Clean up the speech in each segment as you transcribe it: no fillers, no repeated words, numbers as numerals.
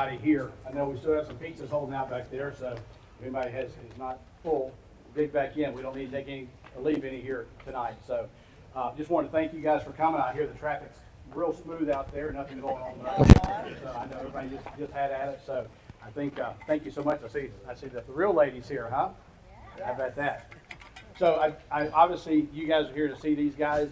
everybody here. I know we still have some pizzas holding out back there, so if anybody is not full, dig back in. We don't need to take any or leave any here tonight. So just want to thank you guys for coming. I hear the traffic's real smooth out there, nothing going on. So I know everybody just had at it. So I think thank you so much. I see the real ladies here, huh? How about that? So I obviously you guys are here to see these guys,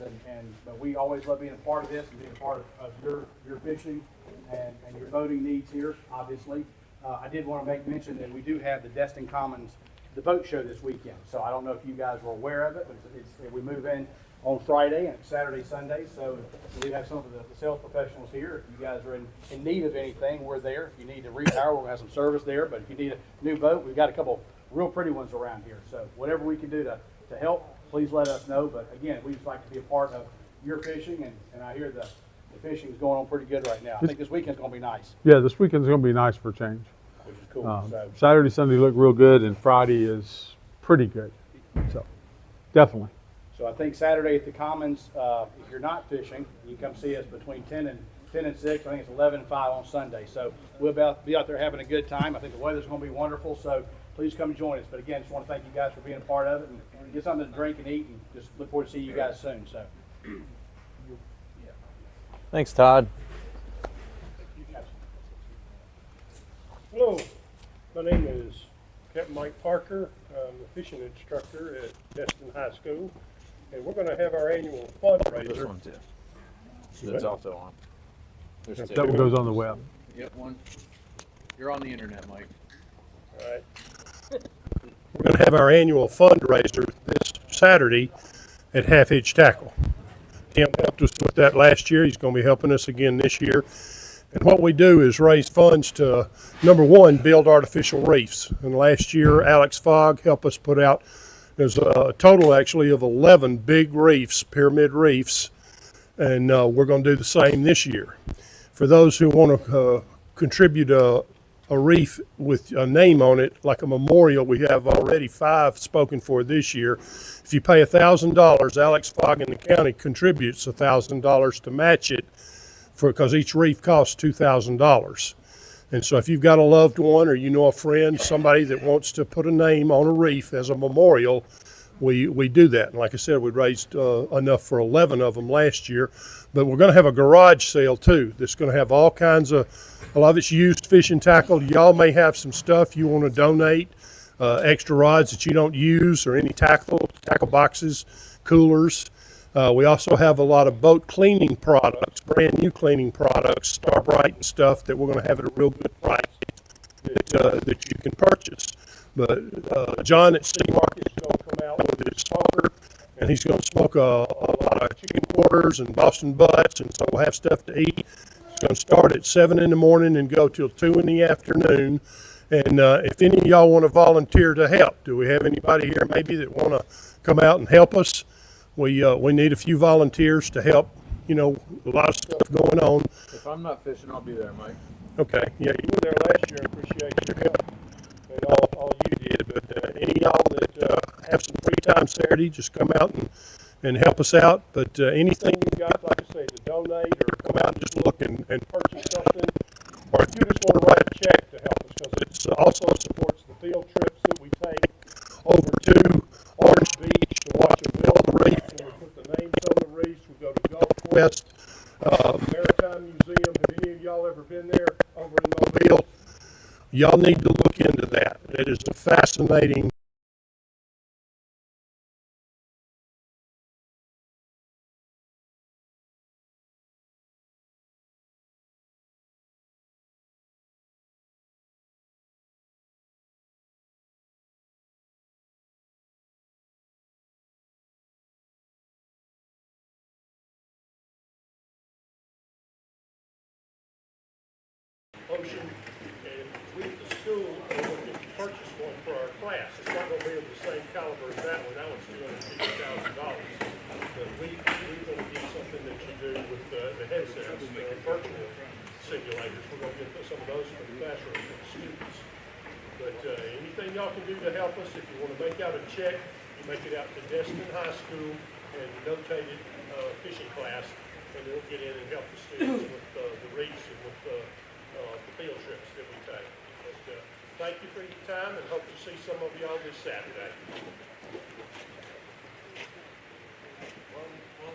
but we always love being a part of this and being a part of your fishing and your boating needs here. Obviously, I did want to make mention that we do have the Destin Commons the boat show this weekend. So I don't know if you guys were aware of it, but we move in on Friday and Saturday, Sunday. So we have some of the sales professionals here. If you guys are in need of anything, we're there. If you need to repower, we're going to have some service there. But if you need a new boat, we've got a couple real pretty ones around here. So whatever we can do to help, please let us know. But again, we just like to be a part of your fishing, and I hear the fishing is going on pretty good right now. I think this weekend's going to be nice. Yeah, this weekend's going to be nice for a change. Which is cool. Saturday, Sunday look real good, and Friday is pretty good. So definitely. So I think Saturday at the Commons, if you're not fishing, you can come see us between 10 and 6. I think it's 11 and 5 on Sunday. So we'll be out there having a good time. I think the weather's going to be wonderful. So please come join us. But again, just want to thank you guys for being a part of it, and get something to drink and eat, and just look forward to see you guys soon. So. Thanks, Todd. Hello, my name is Captain Mike Parker. I'm a fishing instructor at Destin High School, and we're going to have our annual fundraiser. This one too. That's also on. There's two. That one goes on the web. Yep, one. You're on the internet, Mike. All right. We're going to have our annual fundraiser this Saturday at Half Hitch Tackle. Tim helped us with that last year. He's going to be helping us again this year. And what we do is raise funds to, number one, build artificial reefs. And last year, Alex Fogg helped us put out, there's a total actually of 11 big reefs, pyramid reefs. And we're going to do the same this year. For those who want to contribute a reef with a name on it, like a memorial, we have already 5 spoken for this year. If you pay $1,000, Alex Fogg in the county contributes $1,000 to match it, because each reef costs $2,000. And so if you've got a loved one, or you know a friend, somebody that wants to put a name on a reef as a memorial, we do that. And like I said, we raised enough for 11 of them last year. But we're going to have a garage sale too. That's going to have all kinds of, a lot of it's used fishing tackle. Y'all may have some stuff you want to donate, extra rods that you don't use, or any tackle boxes, coolers. We also have a lot of boat cleaning products, brand new cleaning products, Starbright and stuff that we're going to have at a real good price that you can purchase. But John at City Market is going to come out with his smoker, and he's going to smoke a lot of chicken quarters and Boston butts, and so we'll have stuff to eat. It's going to start at 7 in the morning and go till 2 in the afternoon. And if any of y'all want to volunteer to help, do we have anybody here maybe that want to come out and help us? We need a few volunteers to help. You know, a lot of stuff going on. If I'm not fishing, I'll be there, Mike. Okay, yeah, you were there last year. I appreciate your help and all you did. But any of y'all that have some free time Saturday, just come out and help us out. But anything you got, like I say, to donate or come out and just look and purchase something, or if you just want to write a check to help us, because it also supports the field trips that we take over to Orange Beach to watch a build the reef, and we put the names on the reefs. We go to Gulf Quest, Maritime Museum. Have any of y'all ever been there over in Mobile? Y'all need to look into that. It is a fascinating ocean, and we at the school are looking to purchase one for our class. It's not going to be of the same caliber as that one. That one's $250,000. But we're going to get something that you do with the headsets, the virtual simulators. We're going to get some of those for the classroom for the students. But anything y'all can do to help us, if you want to make out a check, you make it out to Destin High School and notate it fishing class, and they'll get in and help the students with the reefs and with the field trips that we take. But, thank you for your time, and hope to see some of y'all this Saturday. Well,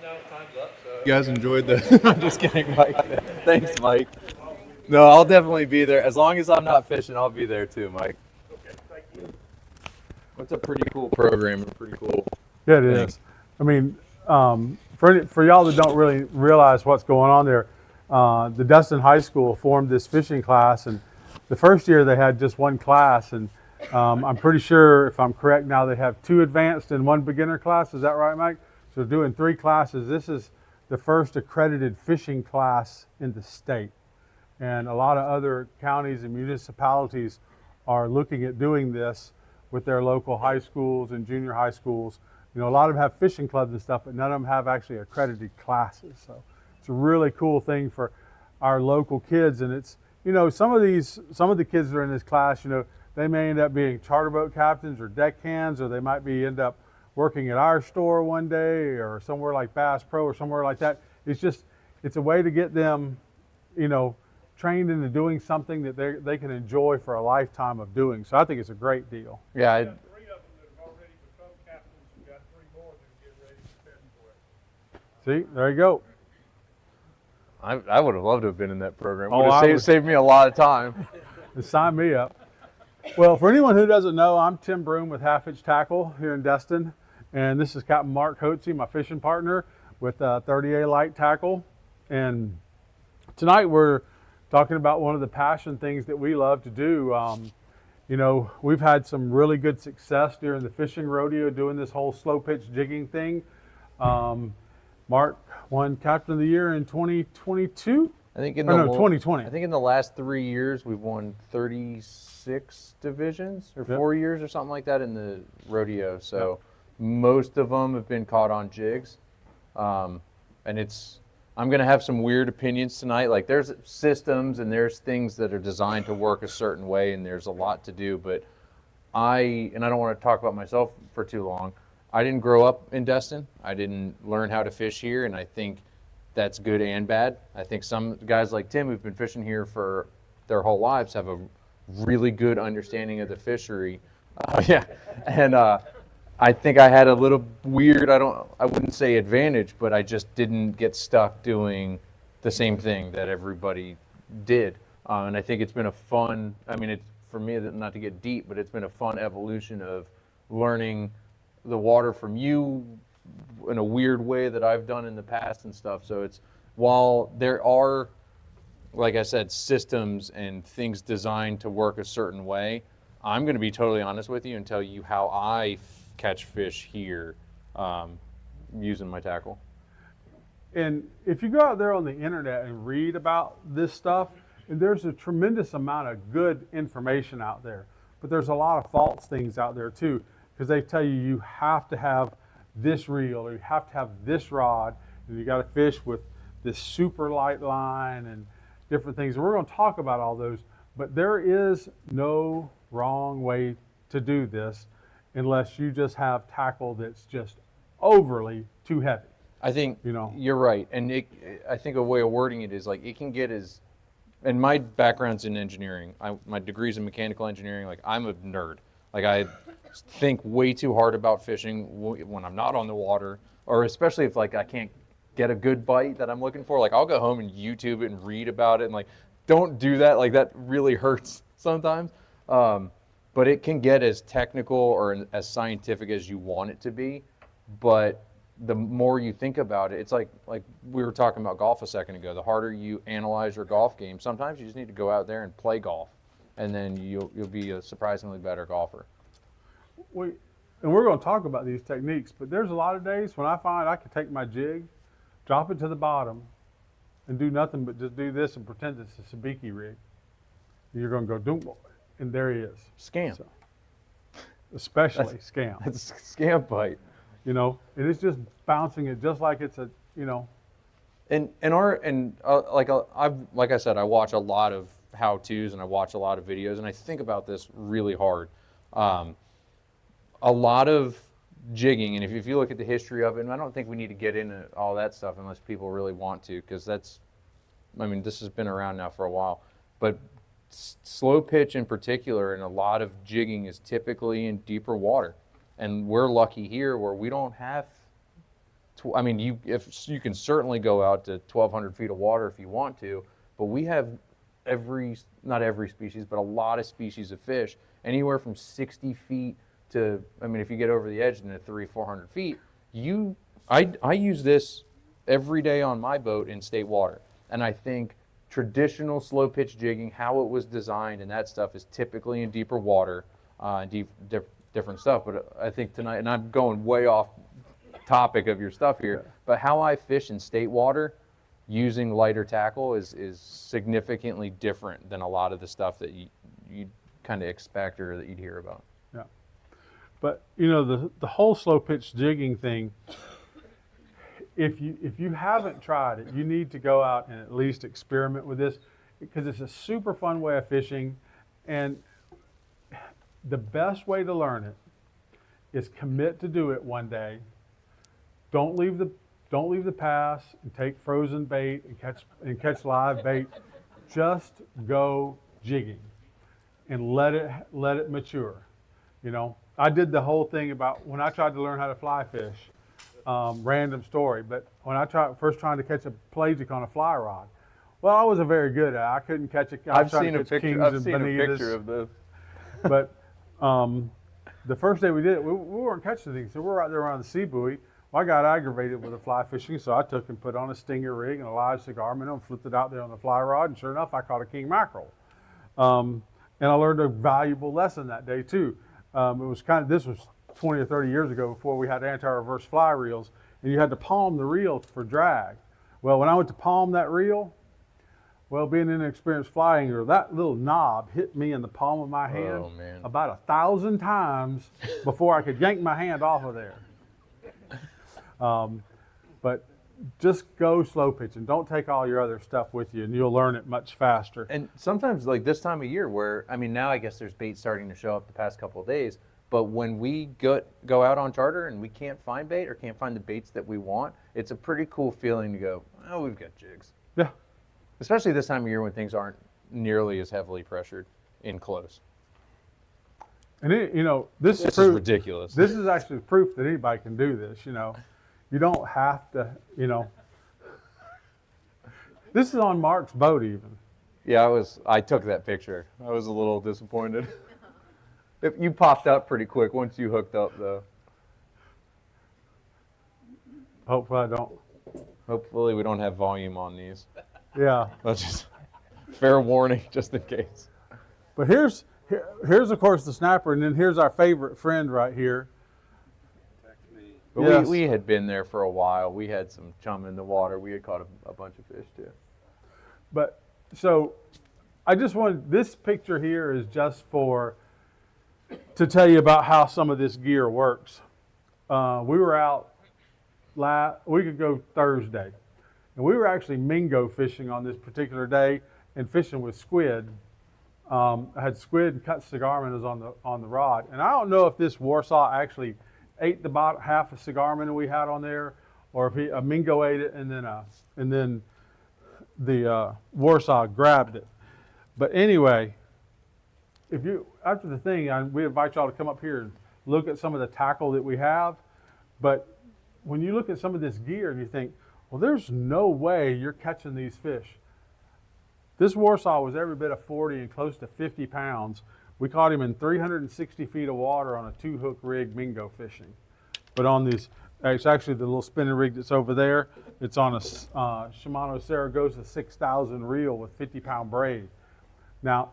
now time's up. So you guys enjoyed the. I'm just kidding, Mike. Thanks, Mike. No, I'll definitely be there. As long as I'm not fishing, I'll be there too, Mike. Okay, thank you. It's a pretty cool program and pretty cool. Yeah, it Thanks. is. I mean, for y'all that don't really realize what's going on there, the Destin High School formed this fishing class, and the first year they had just one class, and I'm pretty sure, if I'm correct now, they have 2 advanced and 1 beginner class. Is that right, Mike? So they're doing 3 classes. This is the first accredited fishing class in the state. And a lot of other counties and municipalities are looking at doing this with their local high schools and junior high schools. You know, a lot of them have fishing clubs and stuff, but none of them have actually accredited classes. So it's a really cool thing for our local kids. And it's, you know, some of the kids that are in this class, you know, they may end up being charter boat captains or deckhands, or they might end up working at our store one day or somewhere like Bass Pro or somewhere like that. It's a way to get them, you know, trained into doing something that they can enjoy for a lifetime of doing. So I think it's a great deal. Yeah, 3 of them that have already become captains, and got 3 more that are getting ready for February. See, there you go. I would have loved to have been in that program. Oh, Would have I would- saved me a lot of time. Sign me up. Well, for anyone who doesn't know, I'm Tim Broom with Half Inch Tackle here in Destin, and this is Captain Mark Hotze, my fishing partner with 30A Light Tackle. And tonight we're talking about one of the passion things that we love to do. You know, we've had some really good success during the fishing rodeo doing this whole slow pitch jigging thing. Mark won Captain of the Year in 2022. I think in Oh, the no, 2020. I think in the last 3 years we've won 36 divisions, or Yep. 4 years, or something like that in the rodeo. So most of them have been caught on jigs, and I'm going to have some weird opinions tonight. Like, there's systems and there's things that are designed to work a certain way, and there's a lot to do. But I don't want to talk about myself for too long. I didn't grow up in Destin. I didn't learn how to fish here, and I think that's good and bad. I think some guys like Tim, who've been fishing here for their whole lives, have a really good understanding of the fishery. And I think I had a little weird, I wouldn't say advantage, but I just didn't get stuck doing the same thing that everybody did. And I think it's been a fun, it's for me, not to get deep, but it's been a fun evolution of learning the water from you in a weird way that I've done in the past and stuff. So it's, while there are, like I said, systems and things designed to work a certain way, I'm going to be totally honest with you and tell you how I catch fish here using my tackle. And if you go out there on the internet and read about this stuff, and there's a tremendous amount of good information out there, but there's a lot of false things out there too, because they tell you have to have this reel, or you have to have this rod, and you got to fish with this super light line and different things. And we're going to talk about all those, but there is no wrong way to do this unless you just have tackle that's just overly too heavy. I think you're right, and I think a way of wording it is like it can get as, and my background's in engineering. My degree's in mechanical engineering. Like, I'm a nerd. Like, I think way too hard about fishing when I'm not on the water, or especially if like I can't get a good bite that I'm looking for. Like, I'll go home and YouTube it and read about it, and like, don't do that. Like, that really hurts sometimes. But it can get as technical or as scientific as you want it to be. But the more you think about it, it's like we were talking about golf a second ago. The harder you analyze your golf game, sometimes you just need to go out there and play golf, and then you'll be a surprisingly better golfer. And we're going to talk about these techniques, but there's a lot of days when I find I can take my jig, drop it to the bottom, and do nothing but just do this and pretend it's a sabiki rig. You're going to go, doom, and there he is. Scam. So, especially scam. It's a scam bite. And it's just bouncing it just like it's a, like I said, I watch a lot of how-tos and I watch a lot of videos, and I think about this really hard. A lot of jigging, and if you look at the history of it, and I don't think we need to get into all that stuff unless people really want to, because this has been around now for a while. But slow pitch in particular, and a lot of jigging is typically in deeper water. And we're lucky here where we don't have, I mean, you can certainly go out to 1,200 feet of water if you want to, but we have not every species, but a lot of species of fish, anywhere from 60 feet to, I mean, if you get over the edge into 300-400 feet, I use this every day on my boat in state water. And I think traditional slow pitch jigging, how it was designed and that stuff is typically in deeper water, different stuff. But I think tonight, and I'm going way off topic of your stuff here, but how I fish in state water using lighter tackle is significantly different than a lot of the stuff that you kind of expect or that you'd hear about. Yeah. But you know, the whole slow pitch jigging thing, if you haven't tried it, you need to go out and at least experiment with this, because it's a super fun way of fishing. And the best way to learn it is commit to do it one day. Don't leave the pass and take frozen bait and catch live bait. Just go jigging and let it mature. You know, I did the whole thing about when I tried to learn how to fly fish. Random story, but when I first trying to catch a pelagic on a fly rod, well, I wasn't very good at it. I couldn't catch it. I've seen a picture of this. But the first day we did it, we weren't catching anything, so we're right there around the sea buoy. Well, I got aggravated with the fly fishing, so I took and put on a stinger rig and a live cigar minnow and flipped it out there on the fly rod, and sure enough, I caught a king mackerel. And I learned a valuable lesson that day too. This was 20 or 30 years ago, before we had anti-reverse fly reels, and you had to palm the reel for drag. Well, when I went to palm that reel, well, being an inexperienced fly angler, that little knob hit me in the palm of my hand about 1,000 times before I could yank my hand off of there. But just go slow pitch and don't take all your other stuff with you, and you'll learn it much faster. And sometimes, like this time of year, where I mean, now I guess there's bait starting to show up the past couple of days. But when we go out on charter and we can't find bait or can't find the baits that we want, it's a pretty cool feeling to go, oh, we've got jigs. Yeah. Especially this time of year when things aren't nearly as heavily pressured in close. And you know, this is ridiculous. This is actually proof that anybody can do this. You know, you don't have to. You know, this is on Mark's boat even. Yeah, I took that picture. I was a little disappointed. If you popped up pretty quick once you hooked up, though. Hopefully I don't. Hopefully we don't have volume on these. Yeah. That's just fair warning, just in case. But here's of course the snapper, and then here's our favorite friend right here. But yes. we had been there for a while. We had some chum in the water. We had caught a bunch of fish too. But so I just wanted, this picture here is just to tell you about how some of this gear works. We were out we could go Thursday, and we were actually mingo fishing on this particular day and fishing with squid. I had squid and cut cigar minnows on the rod, and I don't know if this Warsaw actually ate the bottom half a cigar minnow we had on there, or if a mingo ate it and then the Warsaw grabbed it. But anyway, after the thing, we invite y'all to come up here and look at some of the tackle that we have. But when you look at some of this gear and you think, well, there's no way you're catching these fish. This Warsaw was every bit of 40 and close to 50 pounds. We caught him in 360 feet of water on a 2-hook rig mingo fishing. But on this, it's actually the little spinning rig that's over there. It's on a Shimano Saragossa 6,000 reel with 50-pound braid. Now,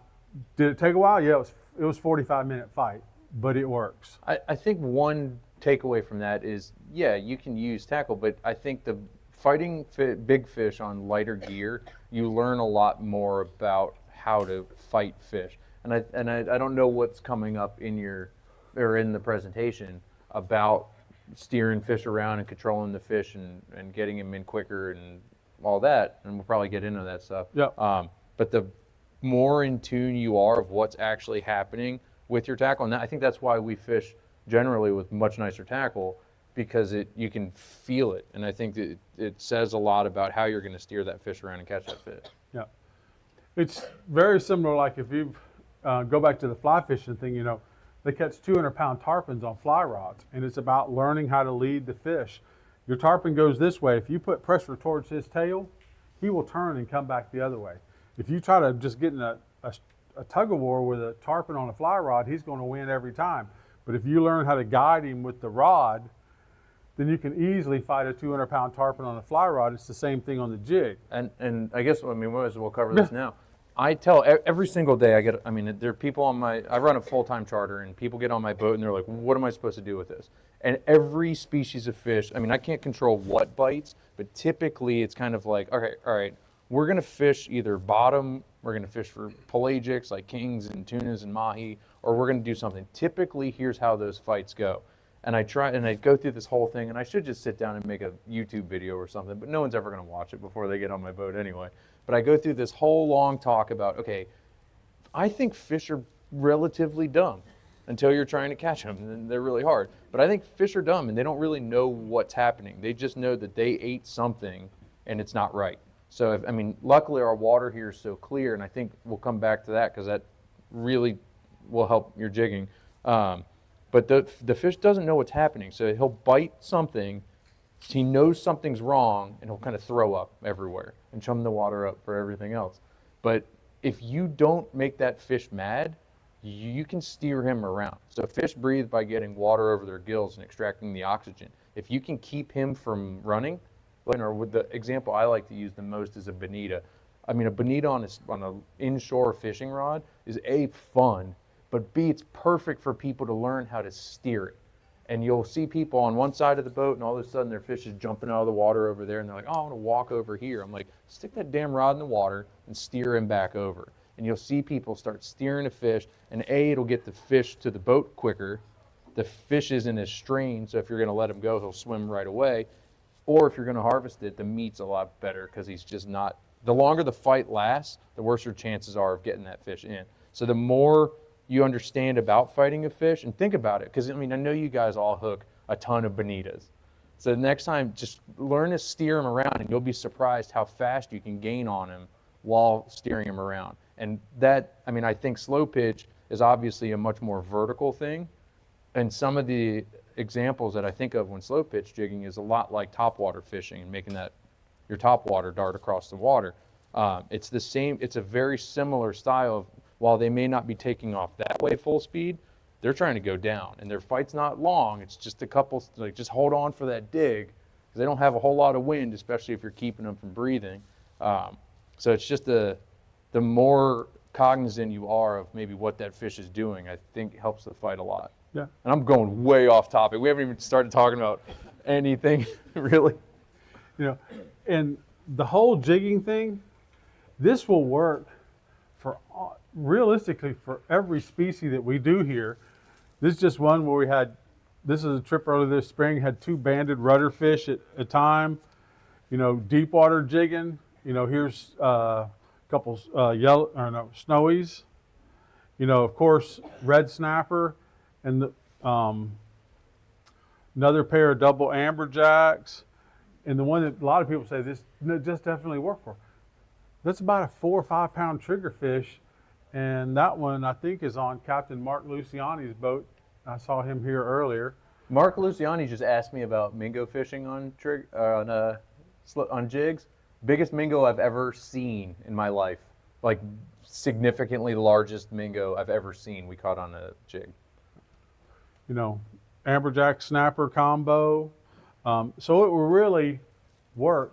did it take a while? Yeah, it was 45-minute fight, but it works. I think one takeaway from that is, yeah, you can use tackle, but I think the fighting big fish on lighter gear, you learn a lot more about how to fight fish. And I don't know what's coming up in the presentation about steering fish around and controlling the fish and getting them in quicker and all that, and we'll probably get into that stuff. Yeah. But the more in tune you are of what's actually happening with your tackle, and I think that's why we fish generally with much nicer tackle, because you can feel it, and I think that it says a lot about how you're going to steer that fish around and catch that fish. Yeah. It's very similar, like if you go back to the fly fishing thing, they catch 200-pound tarpons on fly rods, and it's about learning how to lead the fish. Your tarpon goes this way. If you put pressure towards his tail, he will turn and come back the other way. If you try to just get in a tug of war with a tarpon on a fly rod, he's going to win every time. But if you learn how to guide him with the rod, then you can easily fight a 200-pound tarpon on a fly rod. It's the same thing on the jig. And I guess, we might as well cover this now. I tell every single day there are people I run a full-time charter, and people get on my boat and they're like, what am I supposed to do with this? And every species of fish, I can't control what bites, but typically it's kind of like, okay, all right, we're going to fish either bottom, we're going to fish for pelagics like kings and tunas and mahi, or we're going to do something. Typically, here's how those fights go. And I go through this whole thing, and I should just sit down and make a YouTube video or something, but no one's ever going to watch it before they get on my boat anyway. But I go through this whole long talk about, okay, I think fish are relatively dumb until you're trying to catch them, and they're really hard. But I think fish are dumb, and they don't really know what's happening. They just know that they ate something, and it's not right. So, luckily our water here is so clear, and I think we'll come back to that because that really will help your jigging. But the fish doesn't know what's happening, so he'll bite something, he knows something's wrong, and he'll kind of throw up everywhere and chum the water up for everything else. But if you don't make that fish mad, you can steer him around. So fish breathe by getting water over their gills and extracting the oxygen. If you can keep him from running, or with the example I like to use the most is a bonita. A bonita on an inshore fishing rod is A, fun, but B, it's perfect for people to learn how to steer it. And you'll see people on one side of the boat, and all of a sudden their fish is jumping out of the water over there, and they're like, oh, I want to walk over here. I'm like, stick that damn rod in the water and steer him back over. And you'll see people start steering a fish, and A, it'll get the fish to the boat quicker. The fish isn't as strained, so if you're going to let him go, he'll swim right away. Or if you're going to harvest it, the meat's a lot better because he's just not. The longer the fight lasts, the worse your chances are of getting that fish in. So the more you understand about fighting a fish, and think about it, because I know you guys all hook a ton of bonitas. So the next time, just learn to steer him around, and you'll be surprised how fast you can gain on him while steering him around. And that, I think slow pitch is obviously a much more vertical thing. And some of the examples that I think of when slow pitch jigging is a lot like topwater fishing and making that your topwater dart across the water. It's the same. It's a very similar style of, while they may not be taking off that way full speed, they're trying to go down, and their fight's not long. It's just a couple, just hold on for that dig, because they don't have a whole lot of wind, especially if you're keeping them from breathing. So it's just the more cognizant you are of maybe what that fish is doing, I think helps the fight a lot. Yeah. And I'm going way off topic. We haven't even started talking about anything really. And the whole jigging thing, this will work for realistically for every species that we do here. This is just one where this is a trip earlier this spring, had 2 banded rudder fish at a time, deep water jigging. Here's a couple snowies, of course, red snapper, and another pair of double amberjacks, and the one that a lot of people say this just definitely worked for. That's about a 4 or 5 pound triggerfish, and that one I think is on Captain Mark Luciani's boat. I saw him here earlier. Mark Luciani just asked me about mingo fishing on jigs. Biggest mingo I've ever seen in my life, like significantly largest mingo I've ever seen. We caught on a jig. Amberjack snapper combo. So it will really work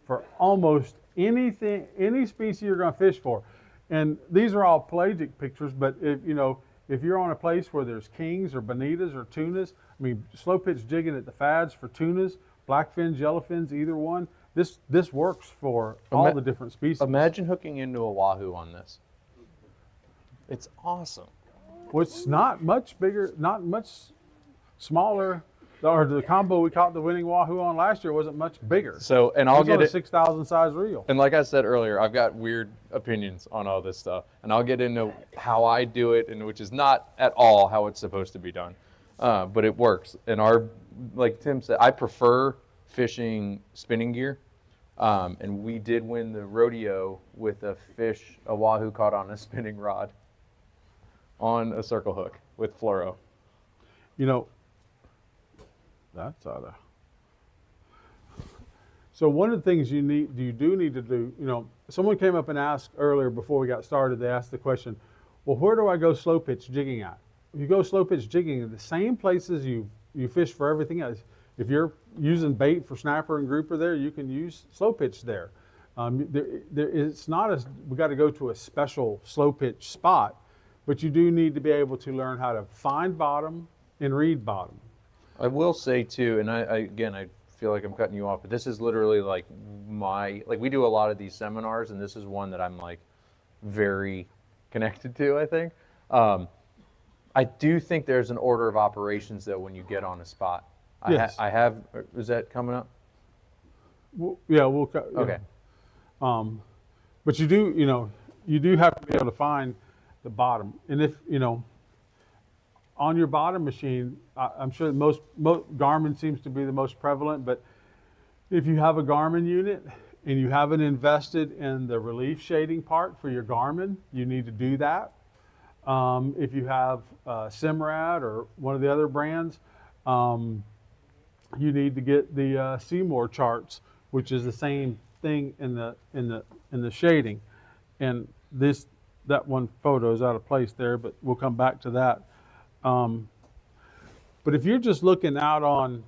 for almost anything, any species you're going to fish for. And these are all pelagic pictures, but if you're on a place where there's kings or bonitas or tunas, slow pitch jigging at the fads for tunas, blackfins, yellowfins, either one, this works for all the different species. Imagine hooking into a wahoo on this. It's awesome. Well, it's not much bigger, not much smaller. Or the combo we caught the winning wahoo on last year wasn't much bigger. So, and I'll get a 6,000 size reel. And like I said earlier, I've got weird opinions on all this stuff, and I'll get into how I do it, and which is not at all how it's supposed to be done, but it works. And like Tim said, I prefer fishing spinning gear. And we did win the rodeo with a wahoo caught on a spinning rod on a circle hook with fluoro. You know, that's out of. So one of the things you do need to do, you know, someone came up and asked earlier before we got started, they asked the question, well, where do I go slow pitch jigging at? You go slow pitch jigging in the same places you fish for everything else. If you're using bait for snapper and grouper there, you can use slow pitch there. It's not as, we got to go to a special slow pitch spot, but you do need to be able to learn how to find bottom and read bottom. I will say too, and I feel like I'm cutting you off, but this is literally like we do a lot of these seminars, and this is one that I'm like very connected to, I think. I do think there's an order of operations though when you get on a spot. Yes. Is that coming up? Yeah. Okay. But you do have to be able to find the bottom. And if, on your bottom machine, I'm sure most Garmin seems to be the most prevalent, but if you have a Garmin unit and you haven't invested in the relief shading part for your Garmin, you need to do that. If you have Simrad or one of the other brands, you need to get the Seymour charts, which is the same thing in the shading. And that one photo is out of place there, but we'll come back to that. But if you're just looking out on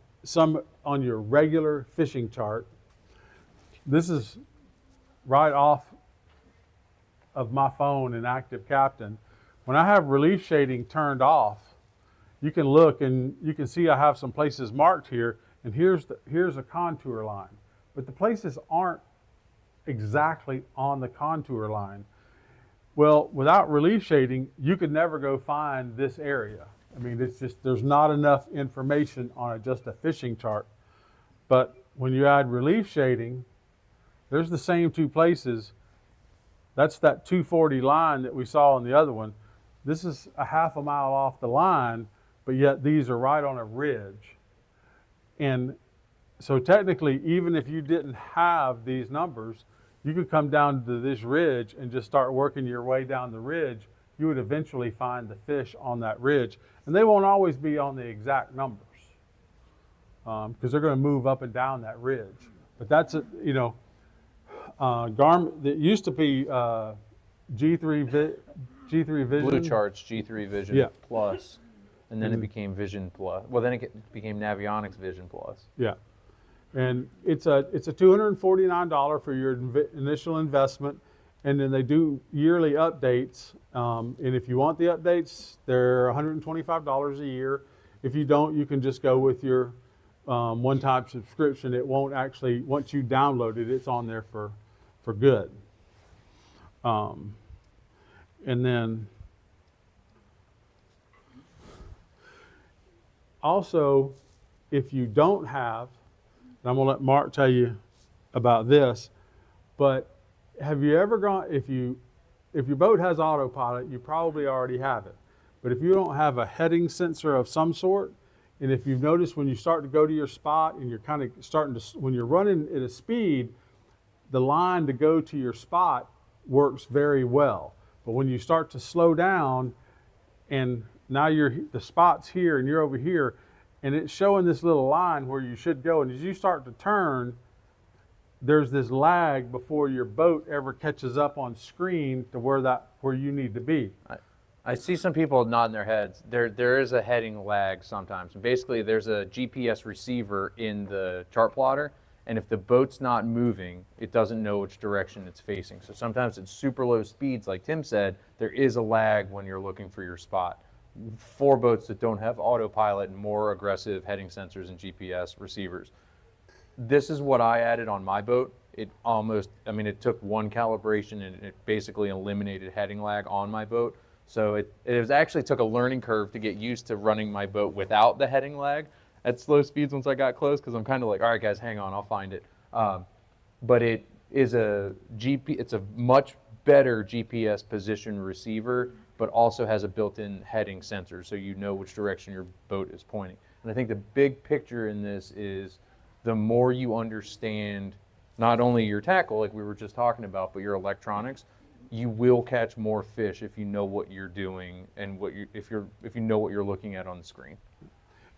your regular fishing chart, this is right off of my phone in Active Captain. When I have relief shading turned off, you can look and you can see I have some places marked here, and here's a contour line. But the places aren't exactly on the contour line. Well, without relief shading, you could never go find this area. I mean, it's just, there's not enough information on just a fishing chart. But when you add relief shading, there's the same two places. That's that 240 line that we saw on the other one. This is a half a mile off the line, but yet these are right on a ridge. And so technically, even if you didn't have these numbers, you could come down to this ridge and just start working your way down the ridge. You would eventually find the fish on that ridge. And they won't always be on the exact numbers because they're going to move up and down that ridge. But that's, Garmin, it used to be G3 Vision. Blue Charts G3 Vision Yeah. Plus, and then it became Vision Plus. Well, then it became Navionics Vision Plus. Yeah. And it's a $249 for your initial investment, and then they do yearly updates. And if you want the updates, they're $125 a year. If you don't, you can just go with your one-time subscription. It won't actually, once you download it, it's on there for good. And then also, if you don't have, and I'm going to let Mark tell you about this, but have you ever gone, if your boat has autopilot, you probably already have it. But if you don't have a heading sensor of some sort, and if you've noticed when you start to go to your spot and you're kind of starting to, when you're running at a speed, the line to go to your spot works very well. But when you start to slow down and now the spot's here and you're over here, and it's showing this little line where you should go. And as you start to turn, there's this lag before your boat ever catches up on screen to where you need to be. I see some people nodding their heads. There is a heading lag sometimes. Basically, there's a GPS receiver in the chart plotter, and if the boat's not moving, it doesn't know which direction it's facing. So sometimes at super low speeds, like Tim said, there is a lag when you're looking for your spot. For boats that don't have autopilot and more aggressive heading sensors and GPS receivers. This is what I added on my boat. It took one calibration and it basically eliminated heading lag on my boat. So it actually took a learning curve to get used to running my boat without the heading lag at slow speeds once I got close, because I'm kind of like, all right guys, hang on, I'll find it. But it is it's a much better GPS position receiver, but also has a built-in heading sensor, so you know which direction your boat is pointing. And I think the big picture in this is the more you understand not only your tackle, like we were just talking about, but your electronics, you will catch more fish if you know what you're doing and if you know what you're looking at on the screen.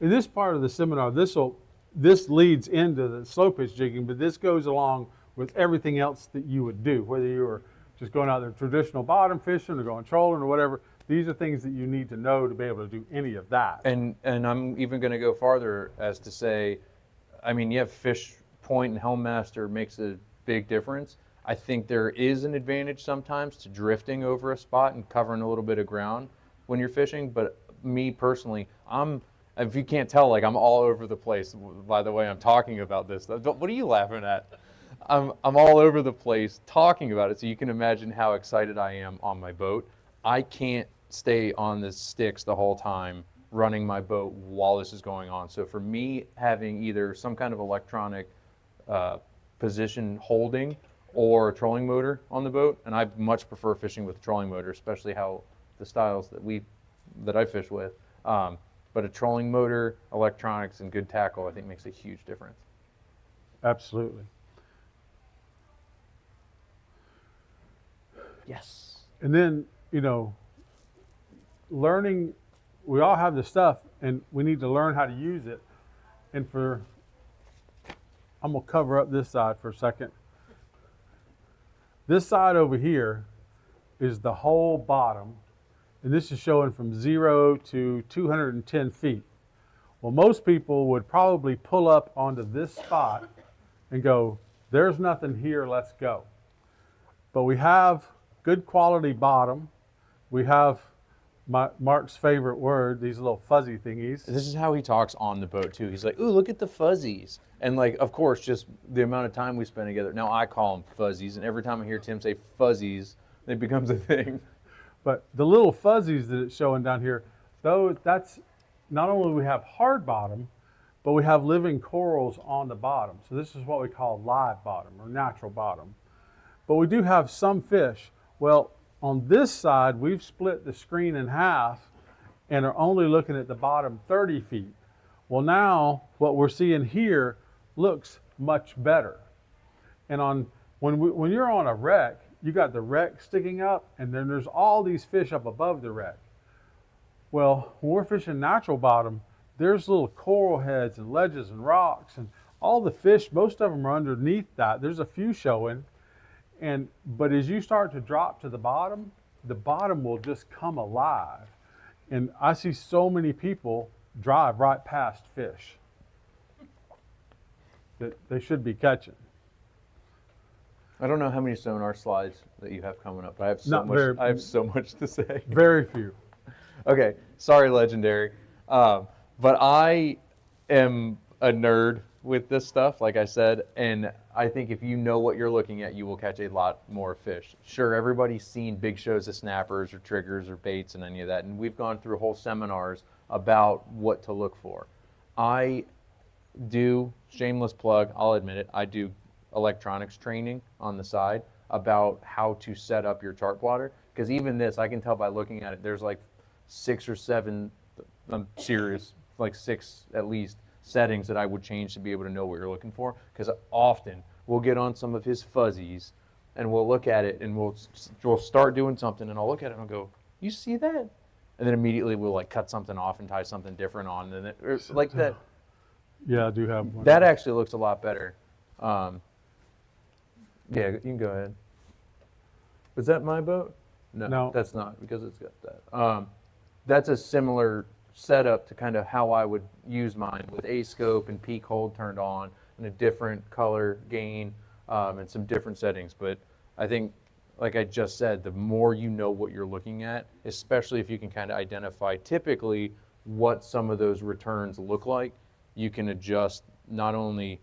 In this part of the seminar, this leads into the slow pitch jigging, but this goes along with everything else that you would do, whether you were just going out there traditional bottom fishing or going trolling or whatever. These are things that you need to know to be able to do any of that. And I'm even going to go farther as to say, I mean, yeah, fish point and helm master makes a big difference. I think there is an advantage sometimes to drifting over a spot and covering a little bit of ground when you're fishing. But me personally, if you can't tell, like I'm all over the place. By the way, I'm talking about this. What are you laughing at? I'm all over the place talking about it. So you can imagine how excited I am on my boat. I can't stay on the sticks the whole time running my boat while this is going on. So for me, having either some kind of electronic position holding or a trolling motor on the boat, and I much prefer fishing with a trolling motor, especially how the styles that I fish with. But a trolling motor, electronics, and good tackle, I think makes a huge difference. Absolutely. Yes. And then, learning, we all have the stuff and we need to learn how to use it. And I'm gonna cover up this side for a second. This side over here is the whole bottom, and this is showing from 0 to 210 feet. Well, most people would probably pull up onto this spot and go, there's nothing here, let's go. But we have good quality bottom. We have Mark's favorite word, these little fuzzy thingies. This is how he talks on the boat too. He's like, ooh, look at the fuzzies. And like, of course, just the amount of time we spend together. Now I call them fuzzies, and every time I hear Tim say fuzzies, it becomes a thing. But the little fuzzies that it's showing down here, though, that's not only we have hard bottom, but we have living corals on the bottom. So this is what we call live bottom or natural bottom. But we do have some fish. Well, on this side, we've split the screen in half and are only looking at the bottom 30 feet. Well, now what we're seeing here looks much better. And when you're on a wreck, you got the wreck sticking up, and then there's all these fish up above the wreck. Well, when we're fishing natural bottom, there's little coral heads and ledges and rocks, and all the fish, most of them are underneath that. There's a few showing. But as you start to drop to the bottom will just come alive. And I see so many people drive right past fish that they should be catching. I don't know how many sonar slides that you have coming up, but I have so much to say. Very few. Okay, sorry, Legendary. But I am a nerd with this stuff, like I said, and I think if you know what you're looking at, you will catch a lot more fish. Sure, everybody's seen big shows of snappers or triggers or baits and any of that, and we've gone through whole seminars about what to look for. I do, shameless plug, I'll admit it, I do electronics training on the side about how to set up your chart plotter, because even this, I can tell by looking at it, there's like 6 or 7, I'm serious, like 6 at least, settings that I would change to be able to know what you're looking for, because often we'll get on some of his fuzzies and we'll look at it and we'll start doing something and I'll look at it and I'll go, you see that? And then immediately we'll like cut something off and tie something different on, and like that. Yeah, I do have one. That actually looks a lot better. Yeah, you can go ahead. Was that my boat? No, that's not, because it's got that. That's a similar setup to kind of how I would use mine, with a scope and peak hold turned on and a different color gain and some different settings. But I think, like I just said, the more you know what you're looking at, especially if you can kind of identify typically what some of those returns look like, you can adjust not only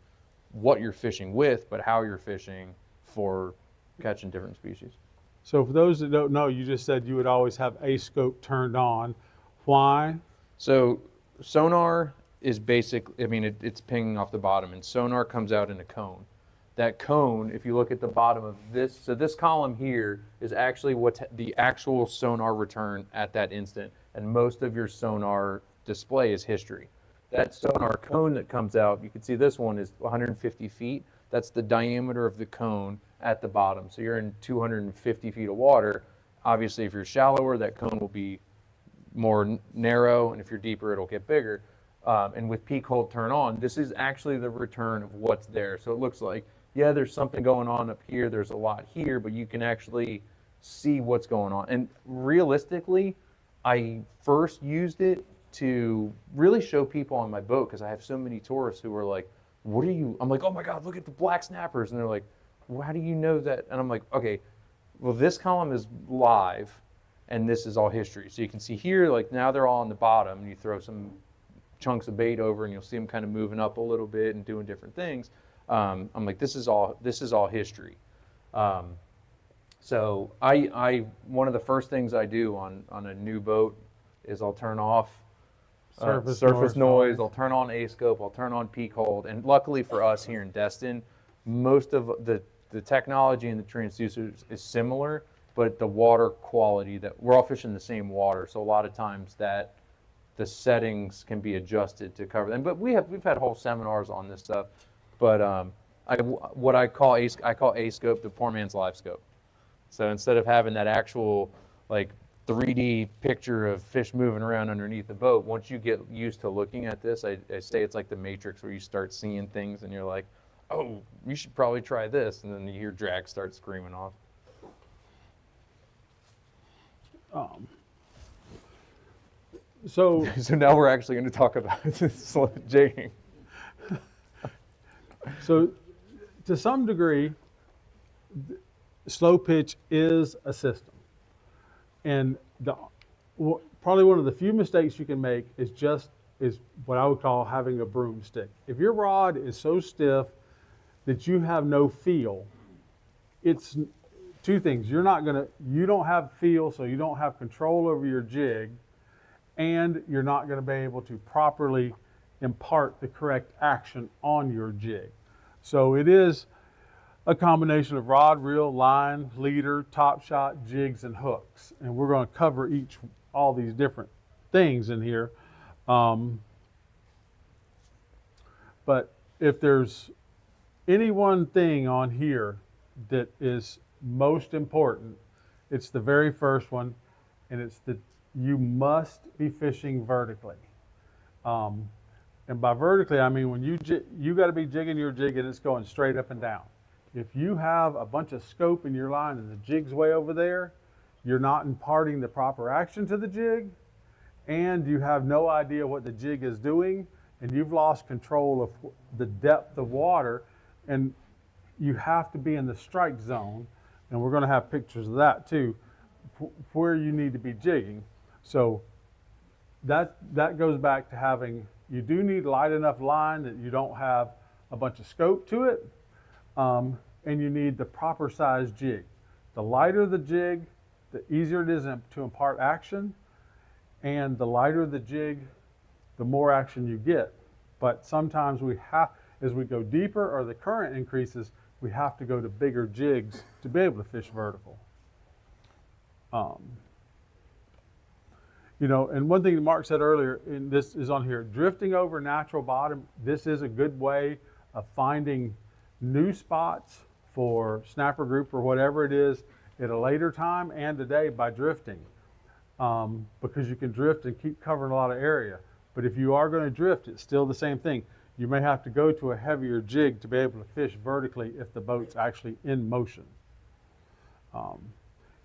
what you're fishing with, but how you're fishing for catching different species. So for those that don't know, you just said you would always have a scope turned on. Why? So sonar is basically, I mean, it's pinging off the bottom, and sonar comes out in a cone. That cone, if you look at the bottom of this, so this column here is actually what the actual sonar return at that instant, and most of your sonar display is history. that sonar cone that comes out, you can see this one is 150 feet. That's the diameter of the cone at the bottom. So you're in 250 feet of water. Obviously, if you're shallower, that cone will be more narrow, and if you're deeper, it'll get bigger. And with peak hold turn on, this is actually the return of what's there. So it looks like, yeah, there's something going on up here, there's a lot here, but you can actually see what's going on. And realistically, I first used it to really show people on my boat, because I have so many tourists who are like, what are you, I'm like, oh my God, look at the black snappers. And they're like, well, how do you know that? And I'm like, okay, well, this column is live, and this is all history. So you can see here, like now they're all on the bottom, and you throw some chunks of bait over, and you'll see them kind of moving up a little bit and doing different things. I'm like, this is all history. So I one of the first things I do on a new boat is I'll turn off surface noise. I'll turn on A-scope. I'll turn on peak hold. And luckily for us here in Destin, most of the technology and the transducers is similar, but the water quality, that we're all fishing the same water, so a lot of times that the settings can be adjusted to cover them. But we've had whole seminars on this stuff. But I call A-scope the poor man's live scope. So instead of having that actual like 3D picture of fish moving around underneath the boat, once you get used to looking at this, I say it's like the Matrix, where you start seeing things and you're like, oh, you should probably try this, and then you hear drag start screaming off. So now we're actually going to talk about jigging. So to some degree, slow pitch is a system. And probably one of the few mistakes you can make is what I would call having a broomstick. If your rod is so stiff that you have no feel, it's two things. You don't have feel, so you don't have control over your jig, and you're not going to be able to properly impart the correct action on your jig. So it is a combination of rod, reel, line, leader, top shot, jigs, and hooks. And we're going to cover all these different things in here. But if there's any one thing on here that is most important, it's the very first one, and it's that you must be fishing vertically. And by vertically, I mean when you got to be jigging your jig and it's going straight up and down. If you have a bunch of scope in your line and the jig's way over there, you're not imparting the proper action to the jig, and you have no idea what the jig is doing, and you've lost control of the depth of water, and you have to be in the strike zone, and we're going to have pictures of that too, where you need to be jigging. So that goes back to you do need light enough line that you don't have a bunch of scope to it, and you need the proper size jig. The lighter the jig, the easier it is to impart action, and the lighter the jig, the more action you get. But sometimes as we go deeper or the current increases, we have to go to bigger jigs to be able to fish vertical. And one thing that Mark said earlier, and this is on here, drifting over natural bottom, this is a good way of finding new spots for snapper group or whatever it is at a later time and today by drifting. Because you can drift and keep covering a lot of area. But if you are going to drift, it's still the same thing. You may have to go to a heavier jig to be able to fish vertically if the boat's actually in motion.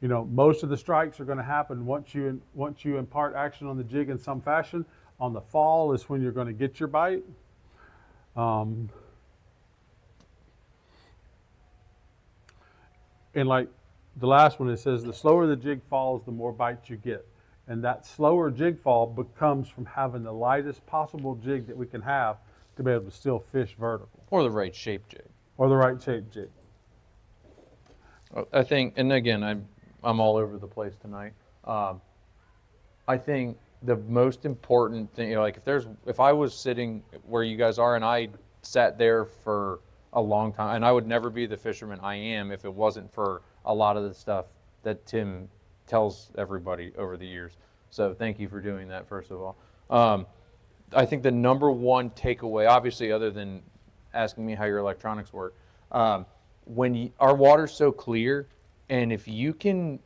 Most of the strikes are going to happen once you impart action on the jig in some fashion. On the fall is when you're going to get your bite. And like the last one, it says the slower the jig falls, the more bites you get. And that slower jig fall becomes from having the lightest possible jig that we can have to be able to still fish vertical. Or the right shape jig. Or the right shape jig. I think, and again, I'm all over the place tonight. I think the most important thing, like if I was sitting where you guys are and I sat there for a long time, and I would never be the fisherman I am if it wasn't for a lot of the stuff that Tim tells everybody over the years. So thank you for doing that, first of all. I think the number one takeaway, obviously, other than asking me how your electronics work, our water's so clear, and if you can,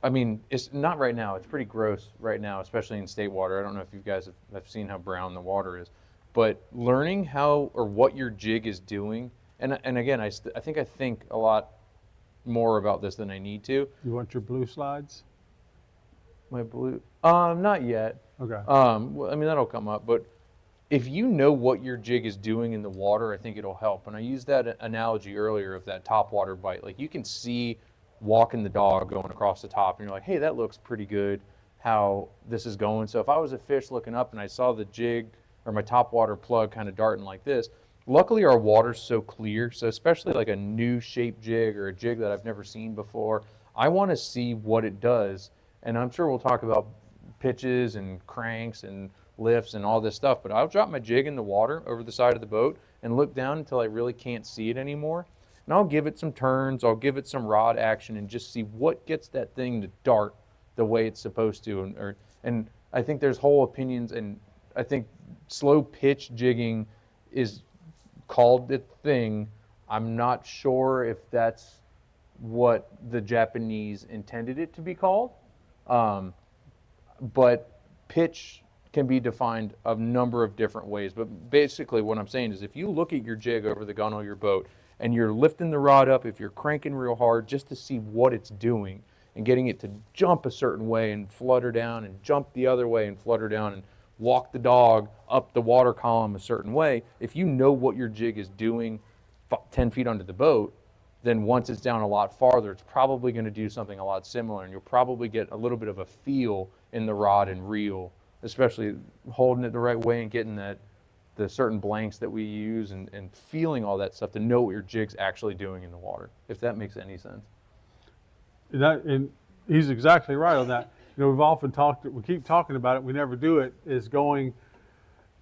I mean, it's not right now. It's pretty gross right now, especially in state water. I don't know if you guys have seen how brown the water is, but learning how or what your jig is doing, and again, I think a lot more about this than I need to. You want your blue slides? My blue, not yet. Okay. Well, I mean, that'll come up, but if you know what your jig is doing in the water, I think it'll help. And I used that analogy earlier of that top water bite. Like, you can see walking the dog going across the top, and you're like, hey, that looks pretty good how this is going. So if I was a fish looking up and I saw the jig or my top water plug kind of darting like this, luckily our water's so clear. So especially like a new shape jig or a jig that I've never seen before, I want to see what it does. And I'm sure we'll talk about pitches and cranks and lifts and all this stuff, but I'll drop my jig in the water over the side of the boat and look down until I really can't see it anymore. And I'll give it some turns, I'll give it some rod action, and just see what gets that thing to dart the way it's supposed to. And I think there's whole opinions, and I think slow pitch jigging is called the thing. I'm not sure if that's what the Japanese intended it to be called. But pitch can be defined a number of different ways. But basically what I'm saying is if you look at your jig over the gunwale of your boat and you're lifting the rod up, if you're cranking real hard just to see what it's doing and getting it to jump a certain way and flutter down and jump the other way and flutter down and walk the dog up the water column a certain way, if you know what your jig is doing 10 feet under the boat, then once it's down a lot farther, it's probably going to do something a lot similar, and you'll probably get a little bit of a feel in the rod and reel, especially holding it the right way and getting the certain blanks that we use and feeling all that stuff to know what your jig's actually doing in the water, if that makes any sense. And he's exactly right on that. You know, we've often we keep talking about it, we never do it, is going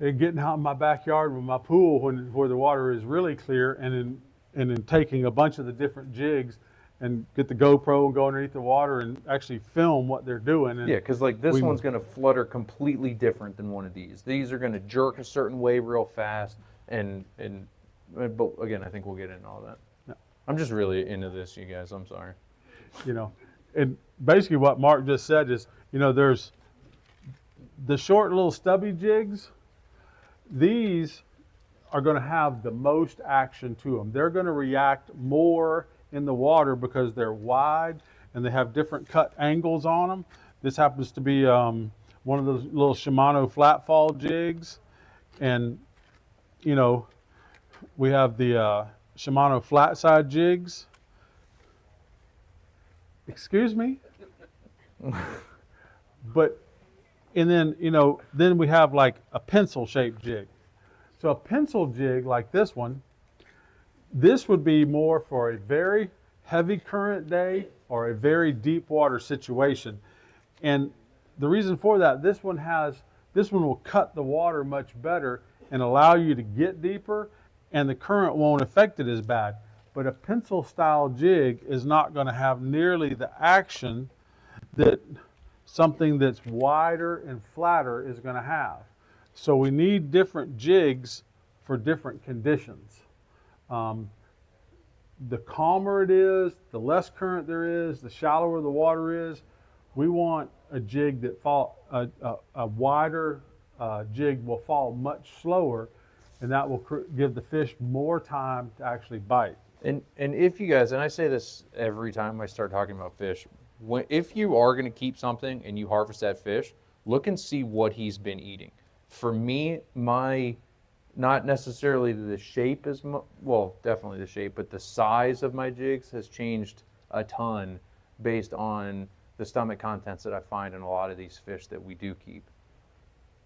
and getting out in my backyard with my pool where the water is really clear, and then taking a bunch of the different jigs and get the GoPro and go underneath the water and actually film what they're doing. And yeah, because like this one's going to flutter completely different than one of these. These are going to jerk a certain way real fast, but again, I think we'll get into all that. Yeah. I'm just really into this, you guys. I'm sorry. You know, and basically what Mark just said is, you know, there's the short little stubby jigs. These are going to have the most action to them. They're going to react more in the water because they're wide and they have different cut angles on them. This happens to be one of those little Shimano flat fall jigs. And, you know, we have the Shimano flat side jigs. Excuse me? But, and then, you know, then we have like a pencil shaped jig. So a pencil jig like this one, this would be more for a very heavy current day or a very deep water situation. And the reason for that, this one will cut the water much better and allow you to get deeper, and the current won't affect it as bad. But a pencil style jig is not going to have nearly the action that something that's wider and flatter is going to have. So we need different jigs for different conditions. The calmer it is, the less current there is, the shallower the water is. We want a jig that a wider jig will fall much slower, and that will give the fish more time to actually bite. And if you guys, and I say this every time I start talking about fish, if you are going to keep something and you harvest that fish, look and see what he's been eating. For me, not necessarily the shape well, definitely the shape, but the size of my jigs has changed a ton based on the stomach contents that I find in a lot of these fish that we do keep,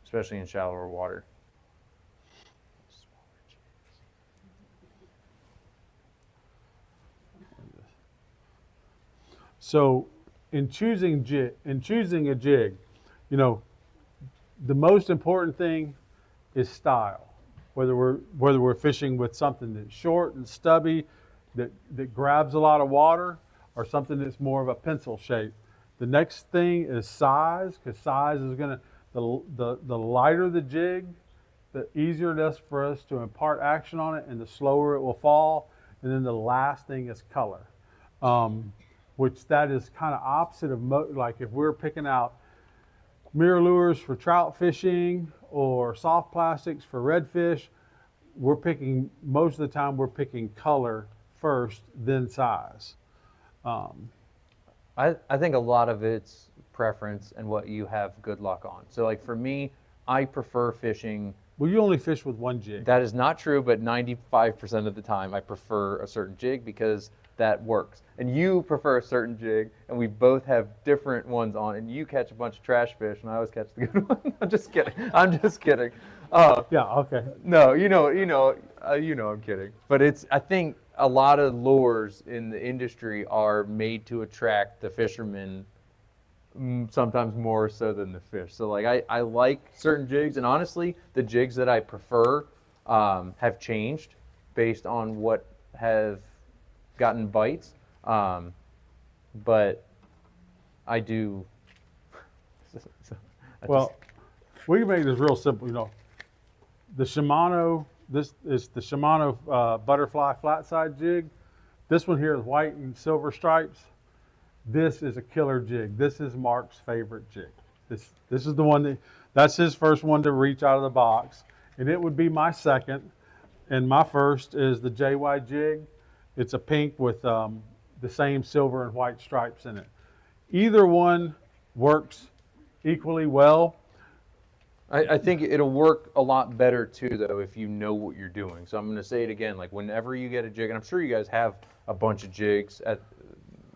especially in shallower water. So in choosing a jig, you know, the most important thing is style. Whether we're fishing with something that's short and stubby, that grabs a lot of water, or something that's more of a pencil shape. The next thing is size, because size is the the lighter the jig, the easier it is for us to impart action on it, and the slower it will fall. And then the last thing is color, which that is kind of opposite of like if we're picking out mirror lures for trout fishing or soft plastics for redfish, most of the time we're picking color first, then size. I think a lot of it's preference and what you have good luck on. So like for me, I prefer fishing. Well, you only fish with one jig. That is not true, but 95% of the time I prefer a certain jig because that works. And you prefer a certain jig, and we both have different ones on, and you catch a bunch of trash fish, and I always catch the good one. I'm just kidding. Yeah, okay. No, I'm kidding. But I think a lot of lures in the industry are made to attract the fishermen, sometimes more so than the fish. So like I like certain jigs, and honestly, the jigs that I prefer have changed based on what have gotten bites. But I do. Well, we can make this real simple. The Shimano. This is the Shimano butterfly flat side jig. This one here is white and silver stripes. This is a killer jig. This is Mark's favorite jig. This is the one that's his first one to reach out of the box, and it would be my second. And my first is the JY jig. It's a pink with the same silver and white stripes in it. Either one works equally well. I think it'll work a lot better too, though, if you know what you're doing. So I'm going to say it again, like whenever you get a jig, and I'm sure you guys have a bunch of jigs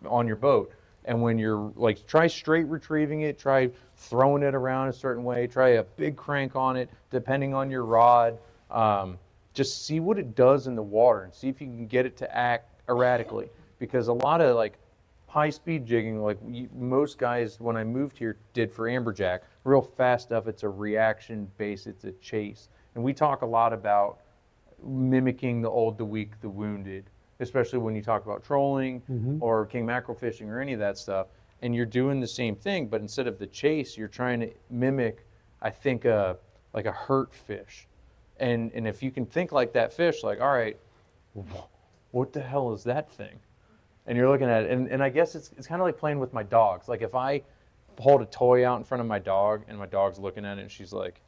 on your boat, and when you're like, try straight retrieving it, try throwing it around a certain way, try a big crank on it, depending on your rod. Just see what it does in the water and see if you can get it to act erratically. Because a lot of like high-speed jigging, like most guys when I moved here did for amberjack, real fast stuff, it's a reaction base, it's a chase. And we talk a lot about mimicking the old, the weak, the wounded, especially when you talk about trolling or king mackerel fishing or any of that stuff. And you're doing the same thing, but instead of the chase, you're trying to mimic, I think, like a hurt fish. And if you can think like that fish, like, all right, what the hell is that thing? And you're looking at it, and I guess it's kind of like playing with my dogs. Like if I hold a toy out in front of my dog, and my dog's looking at it, and she's like,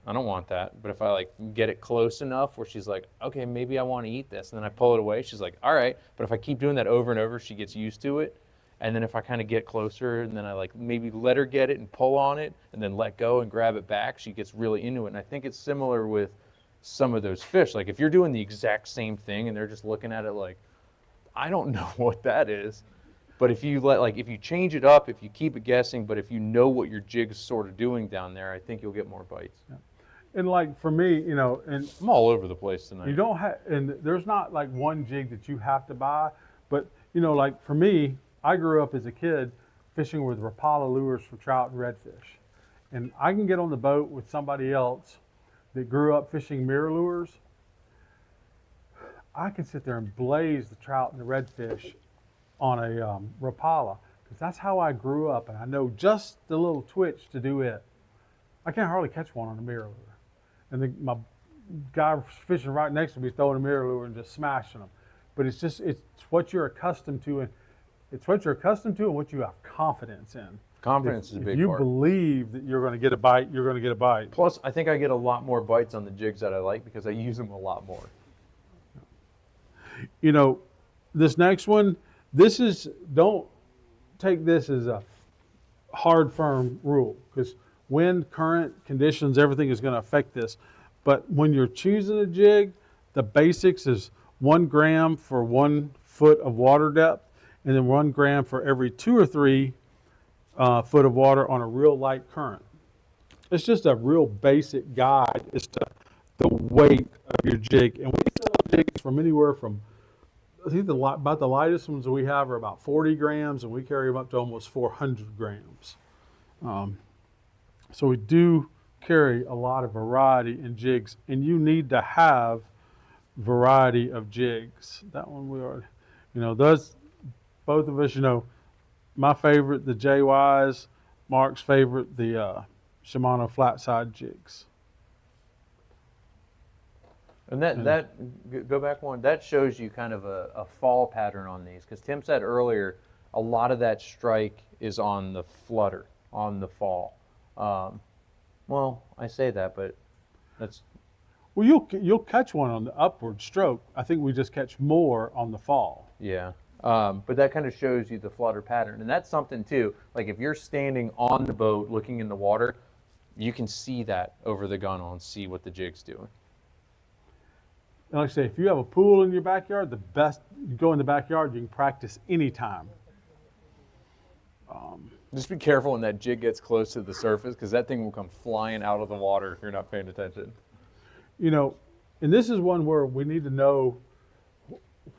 I don't want that. But if I like get it close enough where she's like, okay, maybe I want to eat this, and then I pull it away, she's like, all right. But if I keep doing that over and over, she gets used to it. And then if I kind of get closer, and then I like maybe let her get it and pull on it, and then let go and grab it back, she gets really into it. And I think it's similar with some of those fish. Like if you're doing the exact same thing, and they're just looking at it like, I don't know what that is. But if you if you change it up, if you keep it guessing, but if you know what your jig's sort of doing down there, I think you'll get more bites. Yeah. And like for me, and I'm all over the place tonight. you don't have, and there's not like one jig that you have to buy, but like for me, I grew up as a kid fishing with Rapala lures for trout and redfish. And I can get on the boat with somebody else that grew up fishing mirror lures. I can sit there and blaze the trout and the redfish on a Rapala, because that's how I grew up, and I know just the little twitch to do it. I can't hardly catch one on a mirror lure. And my guy fishing right next to me throwing a mirror lure and just smashing them. But it's what you're accustomed to, and what you have confidence in. Confidence is a big If you part. believe that you're going to get a bite, you're going to get a bite. Plus, I think I get a lot more bites on the jigs that I like because I use them a lot more. This next one, don't take this as a hard, firm rule, because wind, current, conditions, everything is going to affect this. But when you're choosing a jig, the basics is 1 gram for 1 foot of water depth, and then 1 gram for every 2 or 3 foot of water on a real light current. It's just a real basic guide as to the weight of your jig. And we sell jigs from anywhere from, I think about the lightest ones that we have are about 40 grams, and we carry them up to almost 400 grams. So we do carry a lot of variety in jigs, and you need to have variety of jigs. That one we are, both of us, my favorite, the JYs, Mark's favorite, the Shimano flat side jigs. And go back one, that shows you kind of a fall pattern on these. Because Tim said earlier, a lot of that strike is on the flutter, on the fall. Well, I say that, but that's, Well, you'll catch one on the upward stroke. I think we just catch more on the fall. yeah. But that kind of shows you the flutter pattern. And that's something too, like if you're standing on the boat looking in the water, you can see that over the gunnel and see what the jig's doing. And like I say, if you have a pool in your backyard, the best, you go in the backyard, you can practice anytime. Just be careful when that jig gets close to the surface, because that thing will come flying out of the water if you're not paying attention. You know, and this is one where we need to know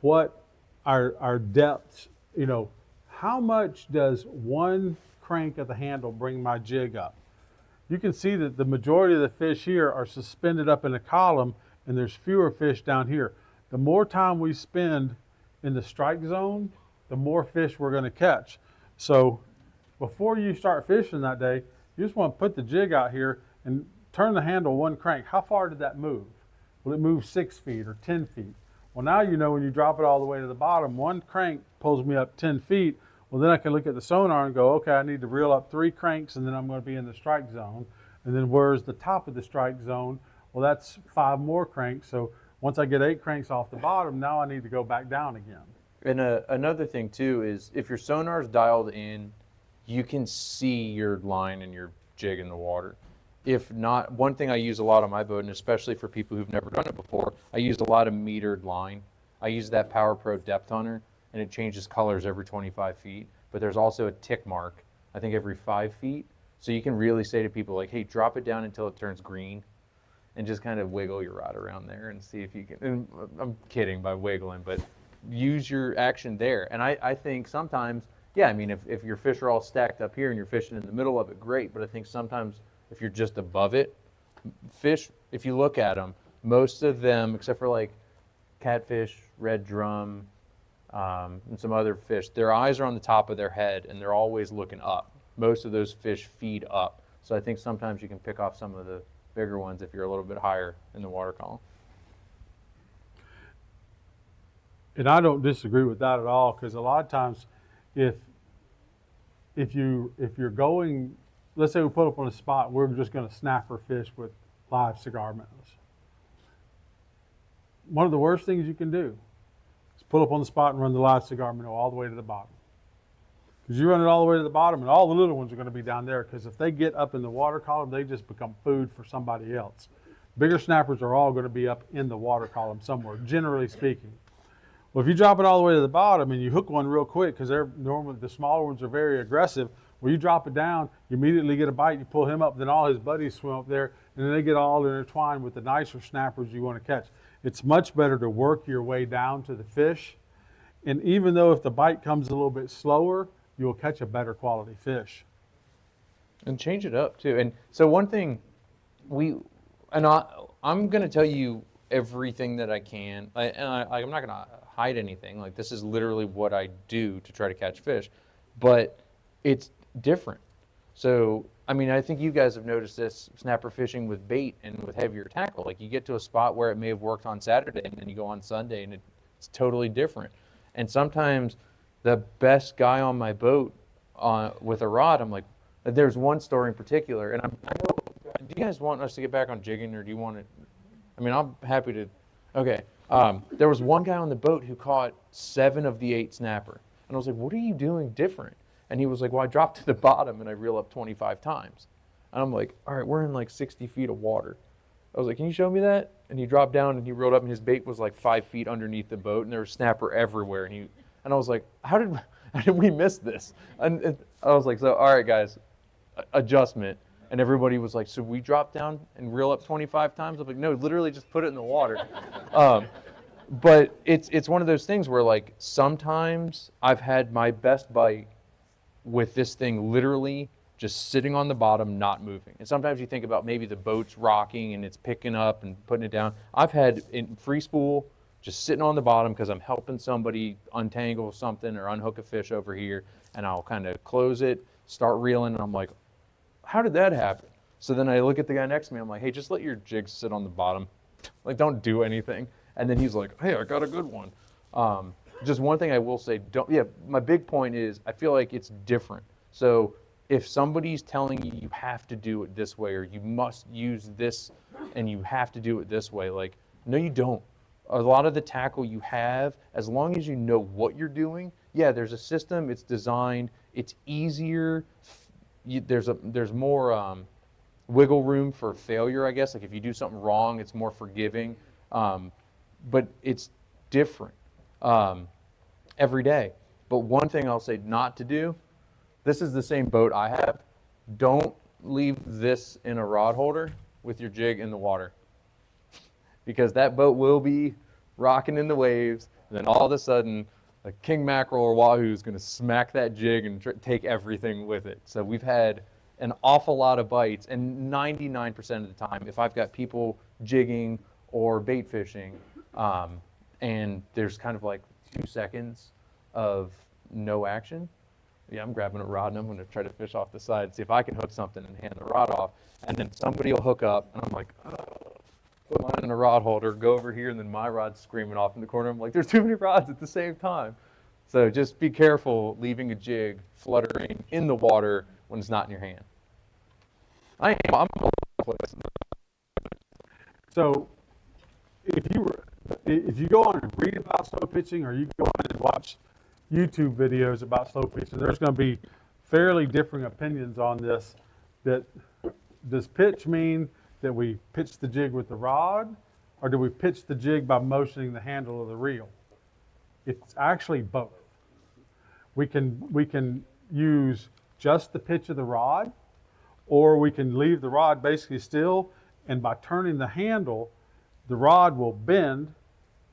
what our depths, you know, how much does one crank of the handle bring my jig up? You can see that the majority of the fish here are suspended up in a column, and there's fewer fish down here. The more time we spend in the strike zone, the more fish we're going to catch. So before you start fishing that day, you just want to put the jig out here and turn the handle one crank. How far did that move? Will it move 6 feet or 10 feet? Well, now you know when you drop it all the way to the bottom, one crank pulls me up 10 feet. Well, then I can look at the sonar and go, okay, I need to reel up 3 cranks, and then I'm going to be in the strike zone. And then where's the top of the strike zone? Well, that's 5 more cranks. So once I get 8 cranks off the bottom, now I need to go back down again. And another thing too is if your sonar's dialed in, you can see your line and your jig in the water. If not, one thing I use a lot on my boat, and especially for people who've never done it before, I use a lot of metered line. I use that Power Pro depth hunter, and it changes colors every 25 feet. But there's also a tick mark, I think every 5 feet. So you can really say to people like, hey, drop it down until it turns green, and just kind of wiggle your rod around there and see if you can. And I'm kidding by wiggling, but use your action there. And I think sometimes, yeah, I mean, if your fish are all stacked up here and you're fishing in the middle of it, great. But I think sometimes if you're just above it, fish, if you look at them, most of them, except for like catfish, red drum, and some other fish, their eyes are on the top of their head and they're always looking up. Most of those fish feed up. So I think sometimes you can pick off some of the bigger ones if you're a little bit higher in the water column. And I don't disagree with that at all, because a lot of times if you're going, let's say we put up on a spot, we're just going to snapper fish with live cigar minnows. One of the worst things you can do is pull up on the spot and run the live cigar minnow all the way to the bottom. Because you run it all the way to the bottom, and all the little ones are going to be down there, because if they get up in the water column, they just become food for somebody else. Bigger snappers are all going to be up in the water column somewhere, generally speaking. Well, if you drop it all the way to the bottom and you hook one real quick, because they're normally, the smaller ones are very aggressive, well, you drop it down, you immediately get a bite, you pull him up, then all his buddies swim up there, and then they get all intertwined with the nicer snappers you want to catch. It's much better to work your way down to the fish, and even though if the bite comes a little bit slower, you will catch a better quality fish. And change it up too. And so one thing I'm going to tell you everything that I can. I'm not going to hide anything. Like, this is literally what I do to try to catch fish, but it's different. So, I mean, I think you guys have noticed this snapper fishing with bait and with heavier tackle. Like, you get to a spot where it may have worked on Saturday and then you go on Sunday and it's totally different. And sometimes the best guy on my boat with a rod, I'm like, there's one story in particular, and do you guys want us to get back on jigging, or do you want to? I mean, I'm happy to. Okay. There was one guy on the boat who caught 7 of the 8 snapper, and I was like, what are you doing different? And he was like, well, I dropped to the bottom and I reel up 25 times. And I'm like, all right, we're in like 60 feet of water. I was like, can you show me that? And he dropped down and he reeled up, and his bait was like 5 feet underneath the boat, and there was snapper everywhere. And I was like, how did we miss this? And I was like, so, all right, guys, adjustment. And everybody was like, so we drop down and reel up 25 times? I'm like, no, literally just put it in the water. But it's one of those things where, like, sometimes I've had my best bite with this thing literally just sitting on the bottom, not moving. And sometimes you think about maybe the boat's rocking and it's picking up and putting it down. I've had in free spool just sitting on the bottom because I'm helping somebody untangle something or unhook a fish over here, and I'll kind of close it, start reeling, and I'm like, how did that happen? So then I look at the guy next to me. I'm like, hey, just let your jig sit on the bottom. Like, don't do anything. And then he's like, hey, I got a good one. Just one thing I will say, my big point is I feel like it's different. So if somebody's telling you you have to do it this way, or you must use this and you have to do it this way, like, no, you don't. A lot of the tackle you have, as long as you know what you're doing, yeah, there's a system, it's designed, it's easier, there's more wiggle room for failure, I guess. Like if you do something wrong, it's more forgiving, but it's different every day. But one thing I'll say not to do, this is the same boat I have, don't leave this in a rod holder with your jig in the water. Because that boat will be rocking in the waves, and then all of a sudden, a king mackerel or wahoo is going to smack that jig and take everything with it. So we've had an awful lot of bites, and 99% of the time, if I've got people jigging or bait fishing, and there's kind of like 2 seconds of no action, yeah, I'm grabbing a rod and I'm going to try to fish off the side, see if I can hook something and hand the rod off, and then somebody will hook up, and I'm like, put mine in a rod holder, go over here, and then my rod's screaming off in the corner. I'm like, there's too many rods at the same time. So just be careful leaving a jig fluttering in the water when it's not in your hand. I'm all over the place. So if you go on and read about slow pitching, or you go on and watch YouTube videos about slow pitching, there's going to be fairly differing opinions on this. That does pitch mean that we pitch the jig with the rod, or do we pitch the jig by motioning the handle of the reel? It's actually both. We can use just the pitch of the rod, or we can leave the rod basically still, and by turning the handle, the rod will bend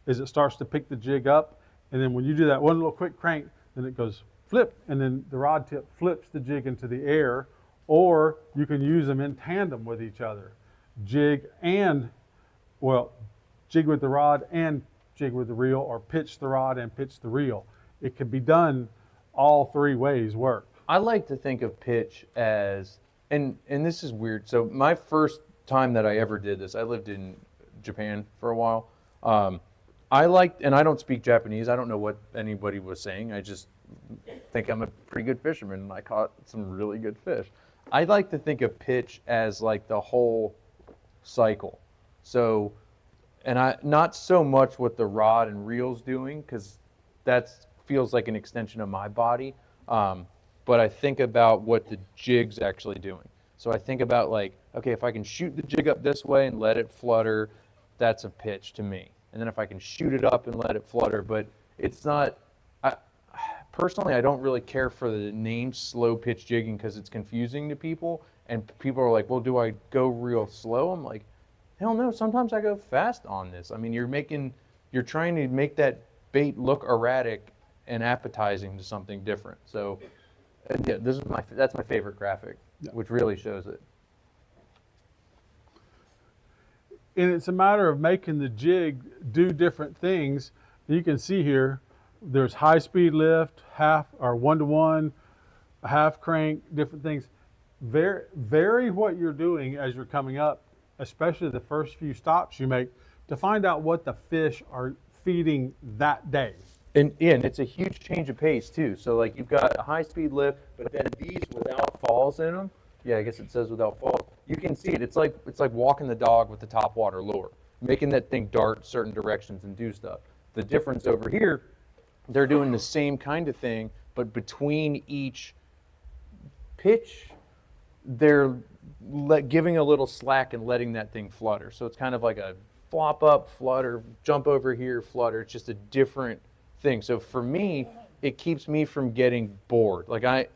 as it starts to pick the jig up, and then when you do that one little quick crank, then it goes flip, and then the rod tip flips the jig into the air, or you can use them in tandem with each other. Jig with the rod and jig with the reel, or pitch the rod and pitch the reel. It can be done all 3 ways work. I like to think of pitch as, and this is weird. So my first time that I ever did this, I lived in Japan for a while. And I don't speak Japanese. I don't know what anybody was saying. I just think I'm a pretty good fisherman, and I caught some really good fish. I like to think of pitch as like the whole cycle. So, and not so much what the rod and reel's doing, because that feels like an extension of my body. But I think about what the jig's actually doing. So I think about like, okay, if I can shoot the jig up this way and let it flutter, that's a pitch to me. And then if I can shoot it up and let it flutter, but it's not, personally, I don't really care for the name slow pitch jigging, because it's confusing to people. And people are like, well, do I go real slow? I'm like, hell no, sometimes I go fast on this. I mean, you're trying to make that bait look erratic and appetizing to something different. So yeah, that's my favorite graphic, which really shows it. And it's a matter of making the jig do different things. You can see here, there's high speed lift, half or 1-to-1, half crank, different things. Vary what you're doing as you're coming up, especially the first few stops you make, to find out what the fish are feeding that day. And it's a huge change of pace too. So like you've got a high speed lift, but then these without falls in them. Yeah, I guess it says without falls. You can see it. It's like walking the dog with the top water lure, making that thing dart certain directions and do stuff. The difference over here, they're doing the same kind of thing, but between each pitch, they're giving a little slack and letting that thing flutter. So it's kind of like a flop up, flutter, jump over here, flutter. It's just a different thing. So for me, it keeps me from getting bored. Like I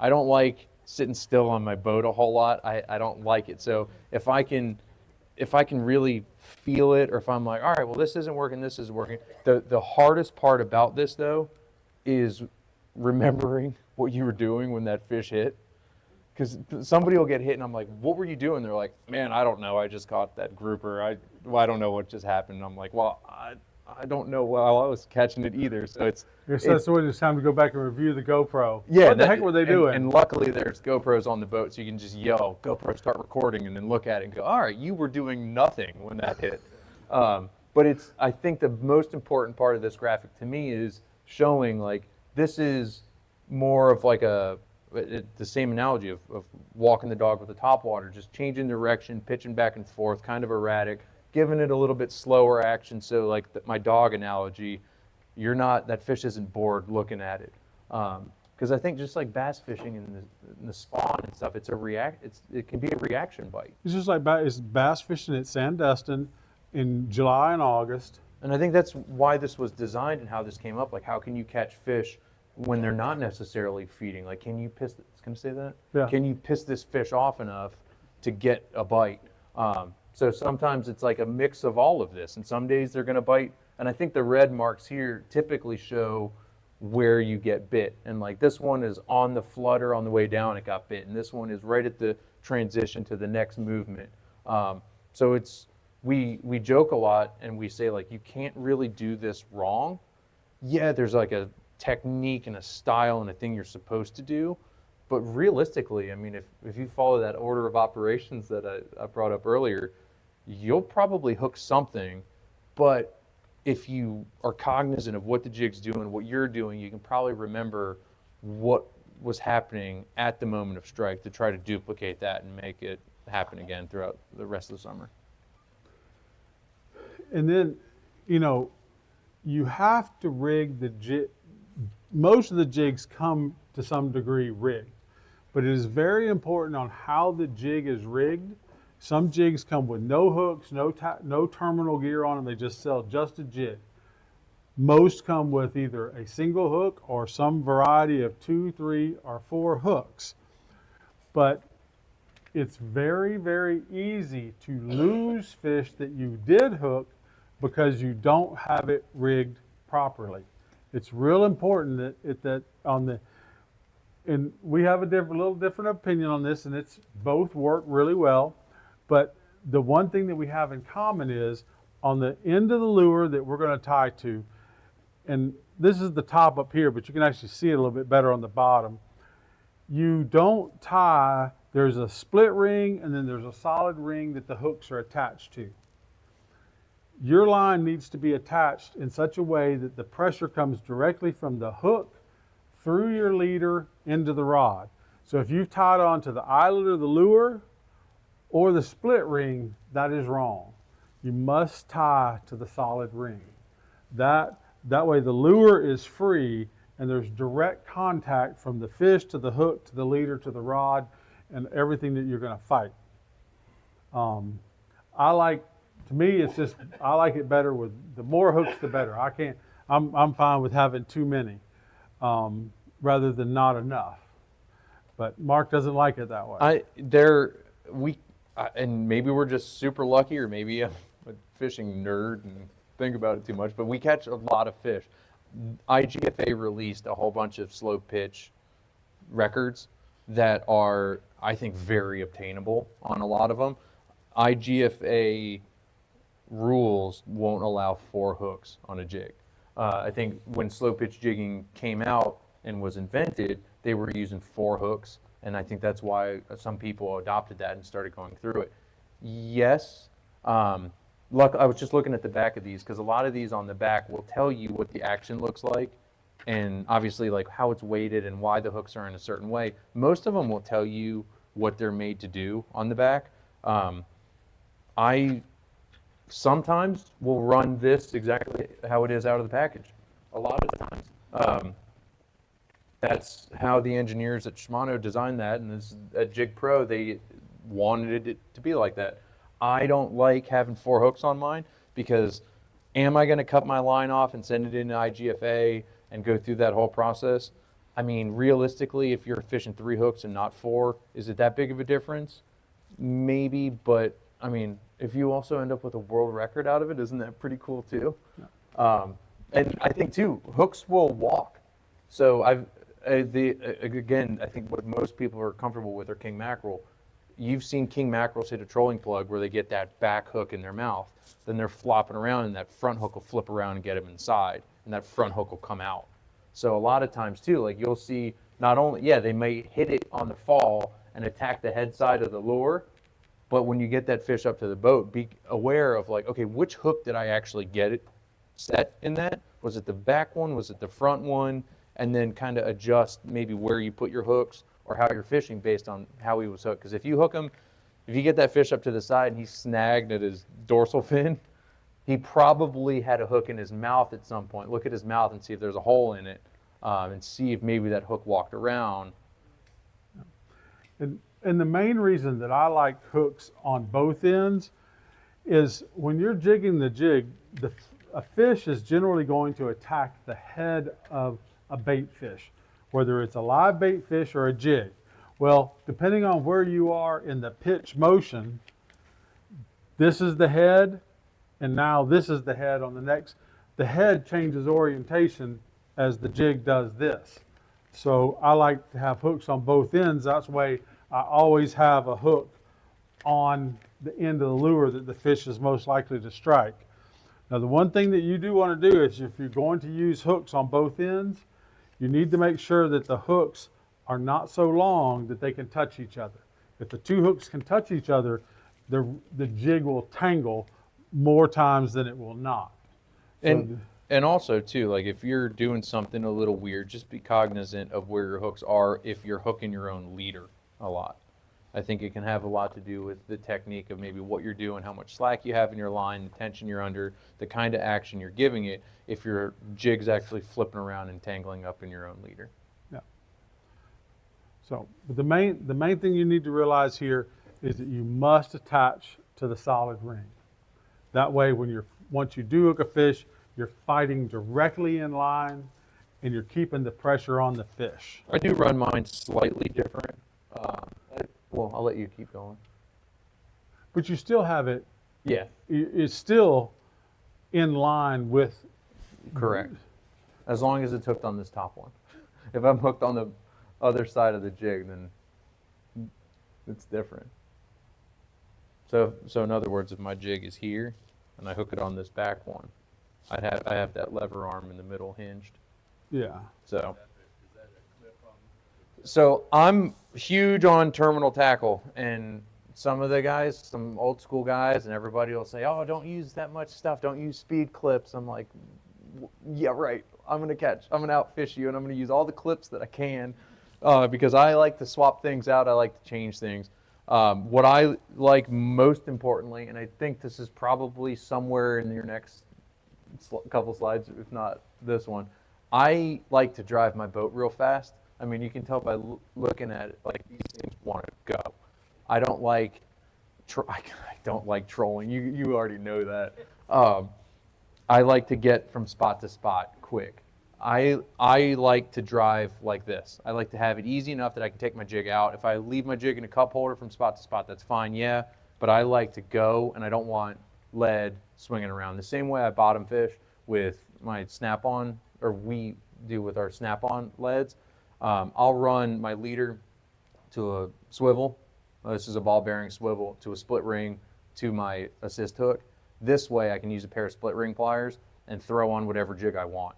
don't like sitting still on my boat a whole lot. I don't like it. So if I can really feel it, or if I'm like, all right, well, this isn't working, this isn't working. The hardest part about this though is remembering what you were doing when that fish hit. Because somebody will get hit and I'm like, what were you doing? They're like, man, I don't know. I just caught that grouper. I don't know what just happened. And I'm like, well, I don't know how I was catching it either. So That's when it's time to go back and review the GoPro. yeah. What the heck were they doing? And luckily there's GoPros on the boat, so you can just yell, GoPro, start recording, and then look at it and go, all right, you were doing nothing when that hit. But I think the most important part of this graphic to me is showing like this is more of like the same analogy of walking the dog with the top water, just changing direction, pitching back and forth, kind of erratic, giving it a little bit slower action. So like my dog analogy, that fish isn't bored looking at it. Because I think just like bass fishing in the spawn and stuff, it can be a reaction bite. It's just like it's bass fishing at Destin in July and August. And I think that's why this was designed and how this came up. Like, how can you catch fish when they're not necessarily feeding? Like, can you piss? Can I say that? Yeah. Can you piss this fish off enough to get a bite? So sometimes it's like a mix of all of this, and some days they're going to bite. And I think the red marks here typically show where you get bit. And like this one is on the flutter on the way down, it got bit, and this one is right at the transition to the next movement. So we joke a lot and we say like you can't really do this wrong. Yeah, there's like a technique and a style and a thing you're supposed to do, but realistically, I mean, if you follow that order of operations that I brought up earlier, you'll probably hook something. But if you are cognizant of what the jig's doing, what you're doing, you can probably remember what was happening at the moment of strike to try to duplicate that and make it happen again throughout the rest of the summer. And then, you have to rig the jig. Most of the jigs come to some degree rigged, but it is very important on how the jig is rigged. Some jigs come with no hooks, no terminal gear on them. They just sell just a jig. Most come with either a single hook or some variety of 2, 3, or 4 hooks. But it's very, very easy to lose fish that you did hook because you don't have it rigged properly. It's real important and we have a little different opinion on this, and it's both work really well. But the one thing that we have in common is on the end of the lure that we're going to tie to, and this is the top up here, but you can actually see it a little bit better on the bottom. You don't tie, there's a split ring and then there's a solid ring that the hooks are attached to. Your line needs to be attached in such a way that the pressure comes directly from the hook through your leader into the rod. So if you've tied on to the eyelet of the lure or the split ring, that is wrong. You must tie to the solid ring. That way the lure is free and there's direct contact from the fish to the hook to the leader to the rod and everything that you're going to fight. I like it better with the more hooks the better. I'm fine with having too many rather than not enough. But Mark doesn't like it that way. And maybe we're just super lucky, or maybe I'm a fishing nerd and think about it too much, but we catch a lot of fish. IGFA released a whole bunch of slow pitch records that are, I think, very obtainable on a lot of them. IGFA rules won't allow 4 hooks on a jig. I think when slow pitch jigging came out and was invented, they were using 4 hooks, and I think that's why some people adopted that and started going through it. Yes, I was just looking at the back of these, because a lot of these on the back will tell you what the action looks like, and obviously like how it's weighted and why the hooks are in a certain way. Most of them will tell you what they're made to do on the back. I sometimes will run this exactly how it is out of the package. A lot of the times. That's how the engineers at Shimano designed that, and at Jig Pro, they wanted it to be like that. I don't like having 4 hooks on mine, because am I going to cut my line off and send it into IGFA and go through that whole process? I mean, realistically, if you're fishing 3 hooks and not 4, is it that big of a difference? Maybe, but I mean, if you also end up with a world record out of it, isn't that pretty cool too? Yeah. And I think too, hooks will walk. So again, I think what most people are comfortable with are king mackerel. you've seen king mackerels hit a trolling plug where they get that back hook in their mouth. Then they're flopping around, and that front hook will flip around and get them inside, and that front hook will come out. So a lot of times too, like you'll see not only, yeah, they may hit it on the fall and attack the head side of the lure, but when you get that fish up to the boat, be aware of like, okay, which hook did I actually get it set in that? Was it the back one? Was it the front one? And then kind of adjust maybe where you put your hooks or how you're fishing based on how he was hooked. Because if you hook him, if you get that fish up to the side and he's snagged at his dorsal fin, he probably had a hook in his mouth at some point. Look at his mouth and see if there's a hole in it, and see if maybe that hook walked around. And the main reason that I like hooks on both ends is when you're jigging the jig, a fish is generally going to attack the head of a bait fish, whether it's a live bait fish or a jig. Well, depending on where you are in the pitch motion, this is the head, and now this is the head on the next. The head changes orientation as the jig does this. So I like to have hooks on both ends. That's why I always have a hook on the end of the lure that the fish is most likely to strike. Now, the one thing that you do want to do is if you're going to use hooks on both ends, you need to make sure that the hooks are not so long that they can touch each other. If the two hooks can touch each other, the jig will tangle more times than it will not. And also too, like if you're doing something a little weird, just be cognizant of where your hooks are if you're hooking your own leader a lot. I think it can have a lot to do with the technique of maybe what you're doing, how much slack you have in your line, the tension you're under, the kind of action you're giving it, if your jig's actually flipping around and tangling up in your own leader. Yeah. So, but the main thing you need to realize here is that you must attach to the solid ring. That way, once you do hook a fish, you're fighting directly in line, and you're keeping the pressure on the fish. I do run mine slightly different. Well, I'll let you keep going. But you still have it. Yeah. It's still in line with. Correct. As long as it's hooked on this top one. If I'm hooked on the other side of the jig, then it's different. So in other words, if my jig is here and I hook it on this back one, I have that lever arm in the middle hinged. Yeah. So I'm huge on terminal tackle, and some of the guys, some old school guys, and everybody will say, "Oh, don't use that much stuff. Don't use speed clips." I'm like, "Yeah, right. I'm gonna outfish you, and I'm gonna use all the clips that I can because I like to swap things out. I like to change things. What I like most importantly, and I think this is probably somewhere in your next couple slides, if not this one, I like to drive my boat real fast. I mean, you can tell by looking at it, like these things want to go. I don't like trolling. You already know that. I like to get from spot to spot quick. I like to drive like this. I like to have it easy enough that I can take my jig out. If I leave my jig in a cup holder from spot to spot, that's fine, yeah. But I like to go, and I don't want lead swinging around. The same way I bottom fish with my snap-on, or we do with our snap-on leads. I'll run my leader to a swivel. This is a ball bearing swivel to a split ring to my assist hook. This way I can use a pair of split ring pliers and throw on whatever jig I want.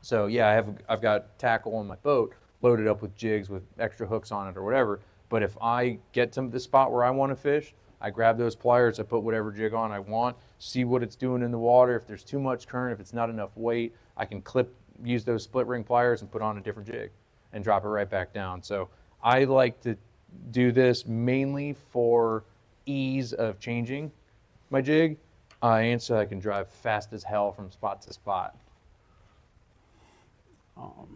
So yeah, I've got tackle on my boat loaded up with jigs with extra hooks on it or whatever. But if I get to the spot where I want to fish, I grab those pliers, I put whatever jig on I want, see what it's doing in the water. If there's too much current, if it's not enough weight, I can use those split ring pliers and put on a different jig and drop it right back down. So I like to do this mainly for ease of changing my jig, and so I can drive fast as hell from spot to spot. So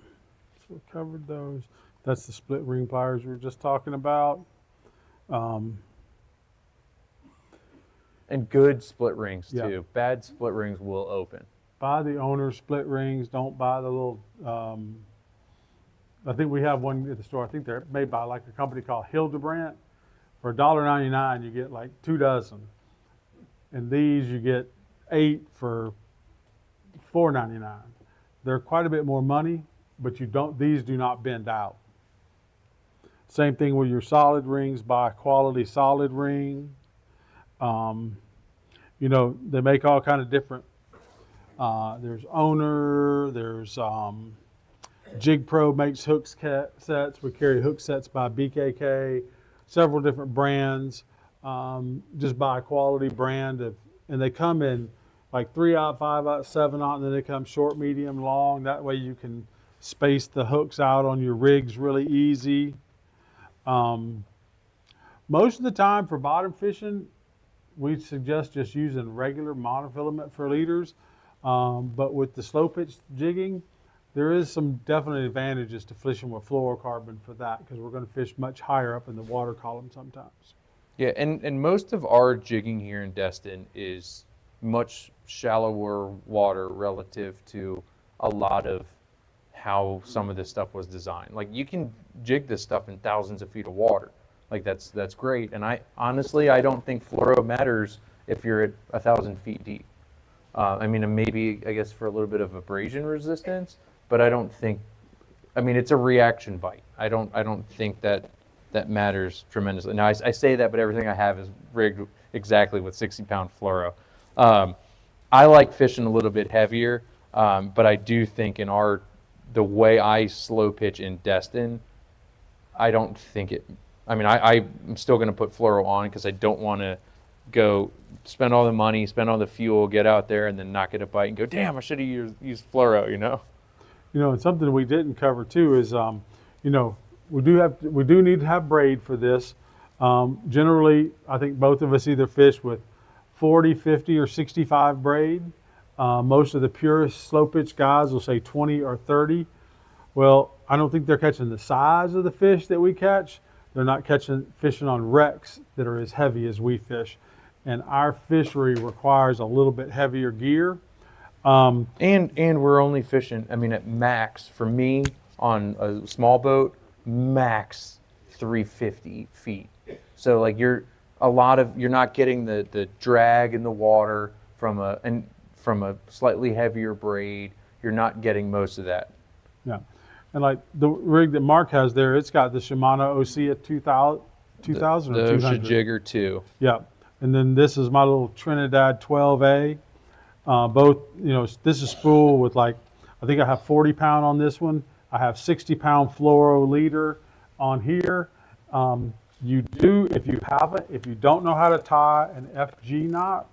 we covered those. That's the split ring pliers we were just talking about. And good split rings too. Yeah. Bad split rings will open. Buy the owner split rings. Don't buy the little. I think we have one at the store. I think they're made by like a company called Hildebrandt. For $1.99, you get like 2 dozen. And these you get 8 for $4.99. They're quite a bit more money, but these do not bend out. Same thing with your solid rings, buy a quality solid ring. You know, they make all kind of different. There's Owner, there's Jig Pro makes sets. We carry hook sets by BKK, several different brands. Just buy a quality brand and they come in like 3/0, 5/0, 7/0, and then they come short, medium, long. That way you can space the hooks out on your rigs really easy. Most of the time for bottom fishing, we suggest just using regular monofilament for leaders. But with the slow pitch jigging, there is some definite advantages to fishing with fluorocarbon for that, because we're going to fish much higher up in the water column sometimes. Yeah, and most of our jigging here in Destin is much shallower water relative to a lot of how some of this stuff was designed. Like, you can jig this stuff in thousands of feet of water. Like, that's great. And I honestly don't think fluoro matters if you're at 1,000 feet deep. I mean, maybe, I guess, for a little bit of abrasion resistance, but I don't think, I mean, it's a reaction bite. I don't think that matters tremendously. Now, I say that, but everything I have is rigged exactly with 60-pound fluoro. I like fishing a little bit heavier, but I do think the way I slow pitch in Destin, I don't think it, I mean, I'm still going to put fluoro on because I don't want to go spend all the money, spend all the fuel, get out there, and then not get a bite and go, damn, I should have used fluoro, you know? You know, and something we didn't cover too is, you know, we do need to have braid for this. Generally, I think both of us either fish with 40, 50, or 65 braid. Most of the purest slow pitch guys will say 20 or 30. Well, I don't think they're catching the size of the fish that we catch. They're not fishing on wrecks that are as heavy as we fish. And our fishery requires a little bit heavier gear. And we're only fishing, I mean, at max, for me, on a small boat, max 350 feet. So like you're not getting the drag in the water from a slightly heavier braid. You're not getting most of that. Yeah. And like the rig that Mark has there, it's got the Shimano OC at 2000 or the 200. Jigger 2. Yeah. And then this is my little Trinidad 12A. Both, you know, this is spool with like, I think I have 40 pound on this one. I have 60 pound fluoro leader on here. If you don't know how to tie an FG knot,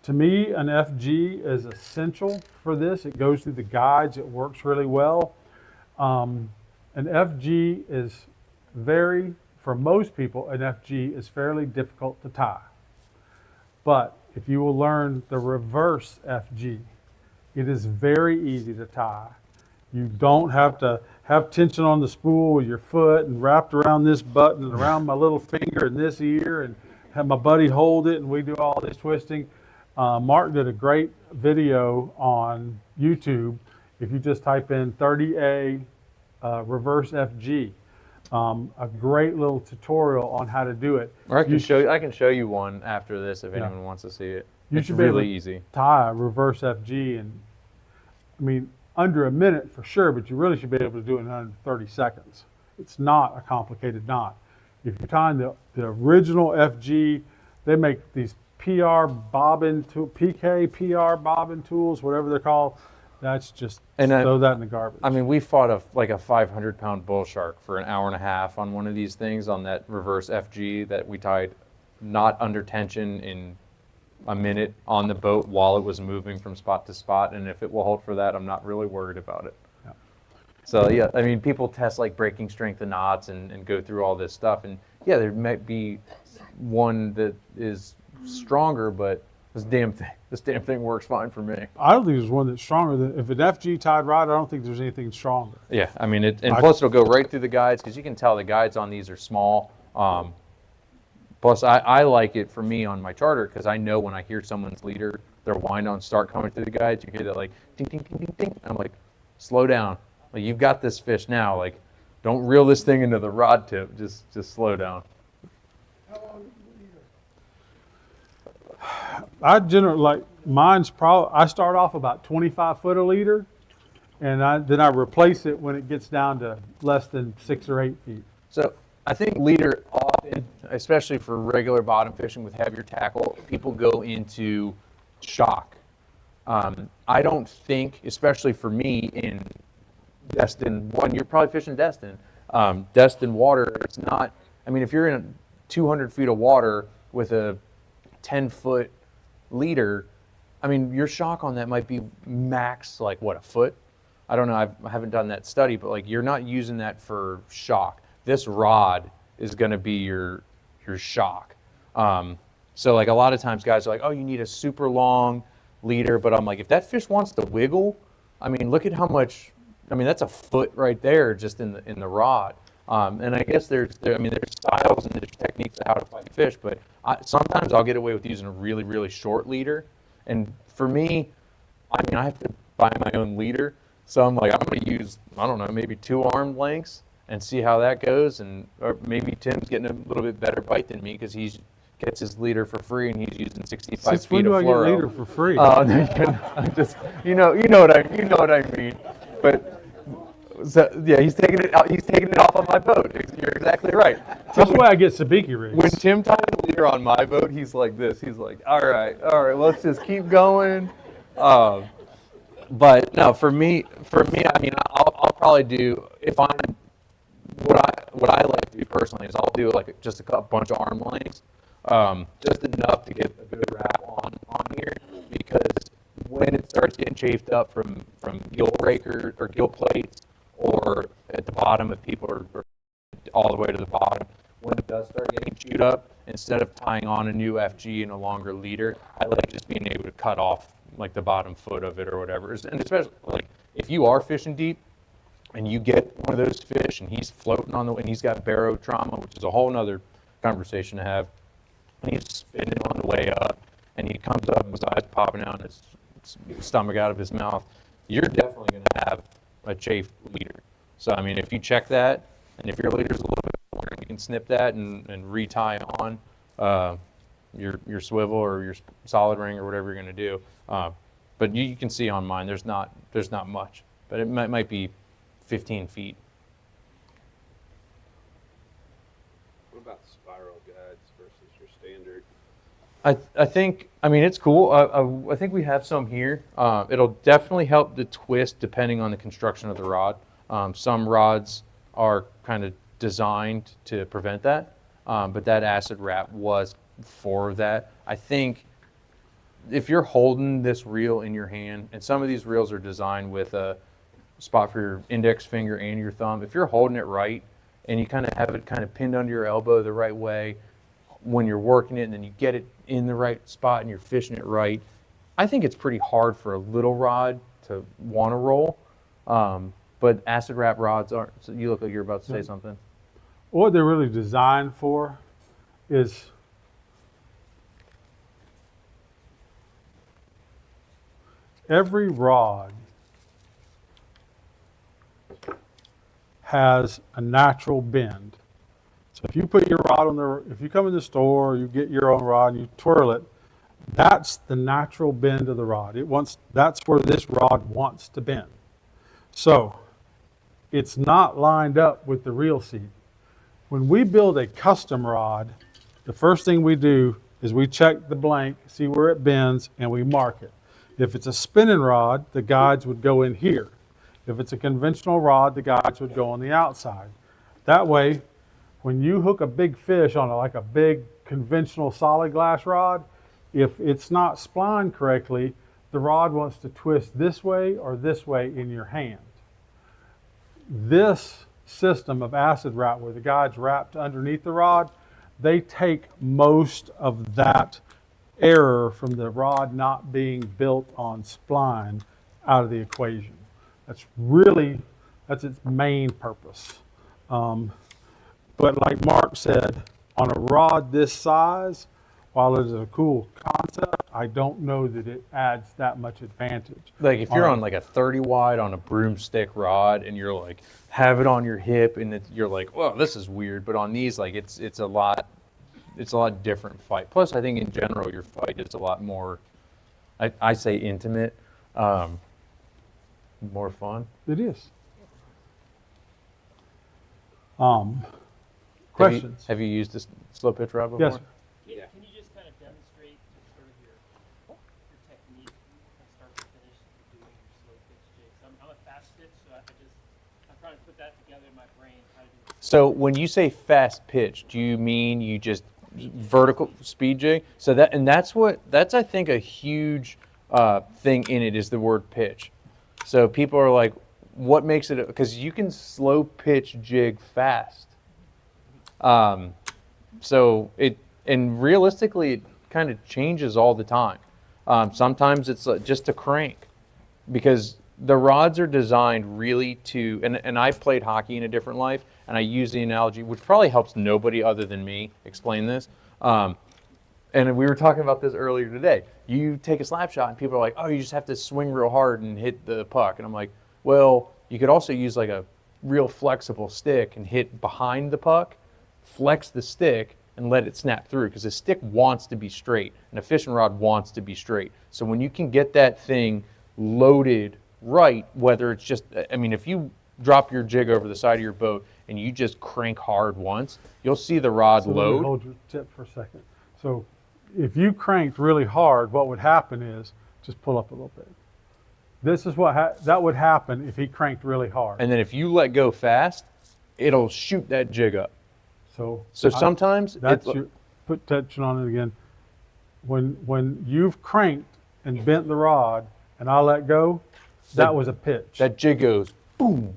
to me, an FG is essential for this. It goes through the guides. It works really well. An FG is for most people, an FG is fairly difficult to tie. But if you will learn the reverse FG, it is very easy to tie. You don't have to have tension on the spool with your foot and wrapped around this button and around my little finger and this ear and have my buddy hold it and we do all this twisting. Mark did a great video on YouTube. If you just type in 30A reverse FG, a great little tutorial on how to do it. Or I can show you one after this if anyone wants to see it. It's really easy. Tie a reverse FG, and I mean, under a minute for sure, but you really should be able to do it in under 30 seconds. It's not a complicated knot. If you're tying the original FG, they make these PK PR bobbin tools, whatever they're called. That's just throw that in the garbage. I mean, we fought a 500-pound bull shark for an hour and a half on one of these things on that reverse FG that we tied not under tension in a minute on the boat while it was moving from spot to spot. And if it will hold for that, I'm not really worried about it. Yeah. So yeah, I mean, people test like breaking strength of knots and go through all this stuff. And yeah, there might be one that is stronger, but this damn thing works fine for me. I don't think there's one that's stronger. If an FG tied right, I don't think there's anything stronger. Yeah, I mean, plus it'll go right through the guides because you can tell the guides on these are small. Plus, I like it for me on my charter because I know when I hear someone's leader, their wind on start coming through the guides, you hear that like ding, ding, ding, ding, ding. I'm like, slow down. Like, you've got this fish now. Like, don't reel this thing into the rod tip. Just slow down. I generally like mine's probably. I start off about 25 foot a leader, then I replace it when it gets down to less than 6 or 8 feet. So I think leader often, especially for regular bottom fishing with heavier tackle, people go into shock. I don't think, especially for me in Destin, you're probably fishing Destin. Destin water, it's not, I mean, if you're in 200 feet of water with a 10-foot leader, I mean, your shock on that might be max, like what, a foot? I don't know, I haven't done that study, but like you're not using that for shock. This rod is gonna be your shock. So like a lot of times guys are like, oh, you need a super long leader, but I'm like, if that fish wants to wiggle, I mean, look at how much, I mean, that's a foot right there just in the rod. And I guess there's styles and there's techniques of how to fight fish, but sometimes I'll get away with using a really, really short leader. And for me, I mean, I have to buy my own leader. So I'm like, I'm going to use, I don't know, maybe 2 arm lengths and see how that goes. Or maybe Tim's getting a little bit better bite than me because he gets his leader for free and he's using 65 Since feet when do of I get fluoro. leader for free? I'm just, you know what I mean. But so yeah, he's taking it out. He's taking it off on my boat. You're exactly right. That's why I get sabiki rigs. When Tim ties the leader on my boat, he's like this. He's like, all right, let's just keep going. But no, for me, I mean, I'll probably do, if I'm, what I like to do personally is I'll do like just a bunch of arm lengths, just enough to get a good wrap on here, because when it starts getting chafed up from gill breaker or gill plates, or at the bottom if people are all the way to the bottom, when it does start getting chewed up, instead of tying on a new FG and a longer leader, I like just being able to cut off like the bottom foot of it or whatever. And especially like if you are fishing deep and you get one of those fish and he's floating on and he's got barrow trauma, which is a whole nother conversation to have, and he's spinning on the way up and he comes up with his eyes popping out and his stomach out of his mouth, you're definitely going to have a chafed leader. So I mean, if you check that, and if your leader's a little bit longer, you can snip that and retie on your swivel or your solid ring or whatever you're going to do. But you can see on mine, there's not much, but it might be 15 feet. What about spiral guides versus your standard? I think, I mean, it's cool. I think we have some here. It'll definitely help the twist depending on the construction of the rod. Some rods are kind of designed to prevent that, but that acid wrap was for that. I think if you're holding this reel in your hand, and some of these reels are designed with a spot for your index finger and your thumb, if you're holding it right and you kind of have it kind of pinned under your elbow the right way when you're working it, and then you get it in the right spot and you're fishing it right, I think it's pretty hard for a little rod to want to roll. But acid wrap rods aren't. So you look like you're about to say something. What they're really designed for is every rod has a natural bend. So if you put your rod if you come in the store, you get your own rod and you twirl it, that's the natural bend of the rod. That's where this rod wants to bend. So it's not lined up with the reel seat. When we build a custom rod, the first thing we do is we check the blank, see where it bends, and we mark it. If it's a spinning rod, the guides would go in here. If it's a conventional rod, the guides would go on the outside. That way, when you hook a big fish on like a big conventional solid glass rod, if it's not splined correctly, the rod wants to twist this way or this way in your hand. This system of acid wrap, where the guide's wrapped underneath the rod, they take most of that error from the rod not being built on spline out of the equation. That's its main purpose. But like Mark said, on a rod this size, while it is a cool concept, I don't know that it adds that much advantage. Like if you're on like a 30 wide on a broomstick rod and you're like have it on your hip and you're like, well, this is weird. But on these, like it's a lot different fight. Plus, I think in general your fight is a lot more, I say intimate. more fun. It is. Have Questions? you used a slow pitch rod before? Yes, sir. Yeah. Can you just kind of demonstrate just sort of your technique from start to finish doing your slow pitch jigs? I'm a fast pitch, so I'm trying to put that together in my brain. How to do the So when you say fast pitch, do you mean you just vertical speed jig? So that's I think a huge thing in it is the word pitch. So people are like, what makes it? Because you can slow pitch jig fast. So and realistically, it kind of changes all the time. Sometimes it's just a crank, because the rods are designed really to, and I played hockey in a different life, and I use the analogy, which probably helps nobody other than me explain this. And we were talking about this earlier today. You take a slap shot, and people are like, oh, you just have to swing real hard and hit the puck. And I'm like, well, you could also use like a real flexible stick and hit behind the puck, flex the stick, and let it snap through, because the stick wants to be straight and a fishing rod wants to be straight. So when you can get that thing loaded right, whether it's just, I mean, if you drop your jig over the side of your boat and you just crank hard once, you'll see the rod So let me load. hold your tip for a second. So if you cranked really hard, what would happen is, just pull up a little bit. This is what that would happen if he cranked really hard. And then if you let go fast, it'll shoot that jig up. So Sometimes that's it's, put tension on it again. When you've cranked and bent the rod and I let go, that was a pitch. that jig goes boom.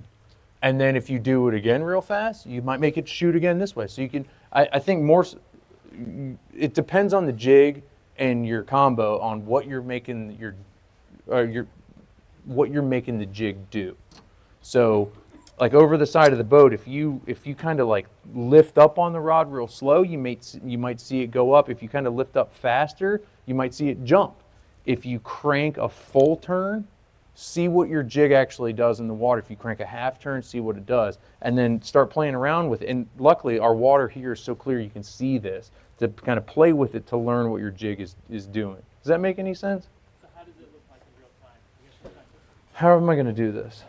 And then if you do it again real fast, you might make it shoot again this way. So you can, I think it depends on the jig and your combo on what you're making what you're making the jig do. So like over the side of the boat, if you kind of like lift up on the rod real slow, you might see it go up. If you kind of lift up faster, you might see it jump. If you crank a full turn, see what your jig actually does in the water. If you crank a half turn, see what it does, and then start playing around with it. And luckily our water here is so clear you can see this, to kind of play with it to learn what your jig is doing. Does that make any sense? So how does it look like in real time? I guess you're not- How am I going to do this?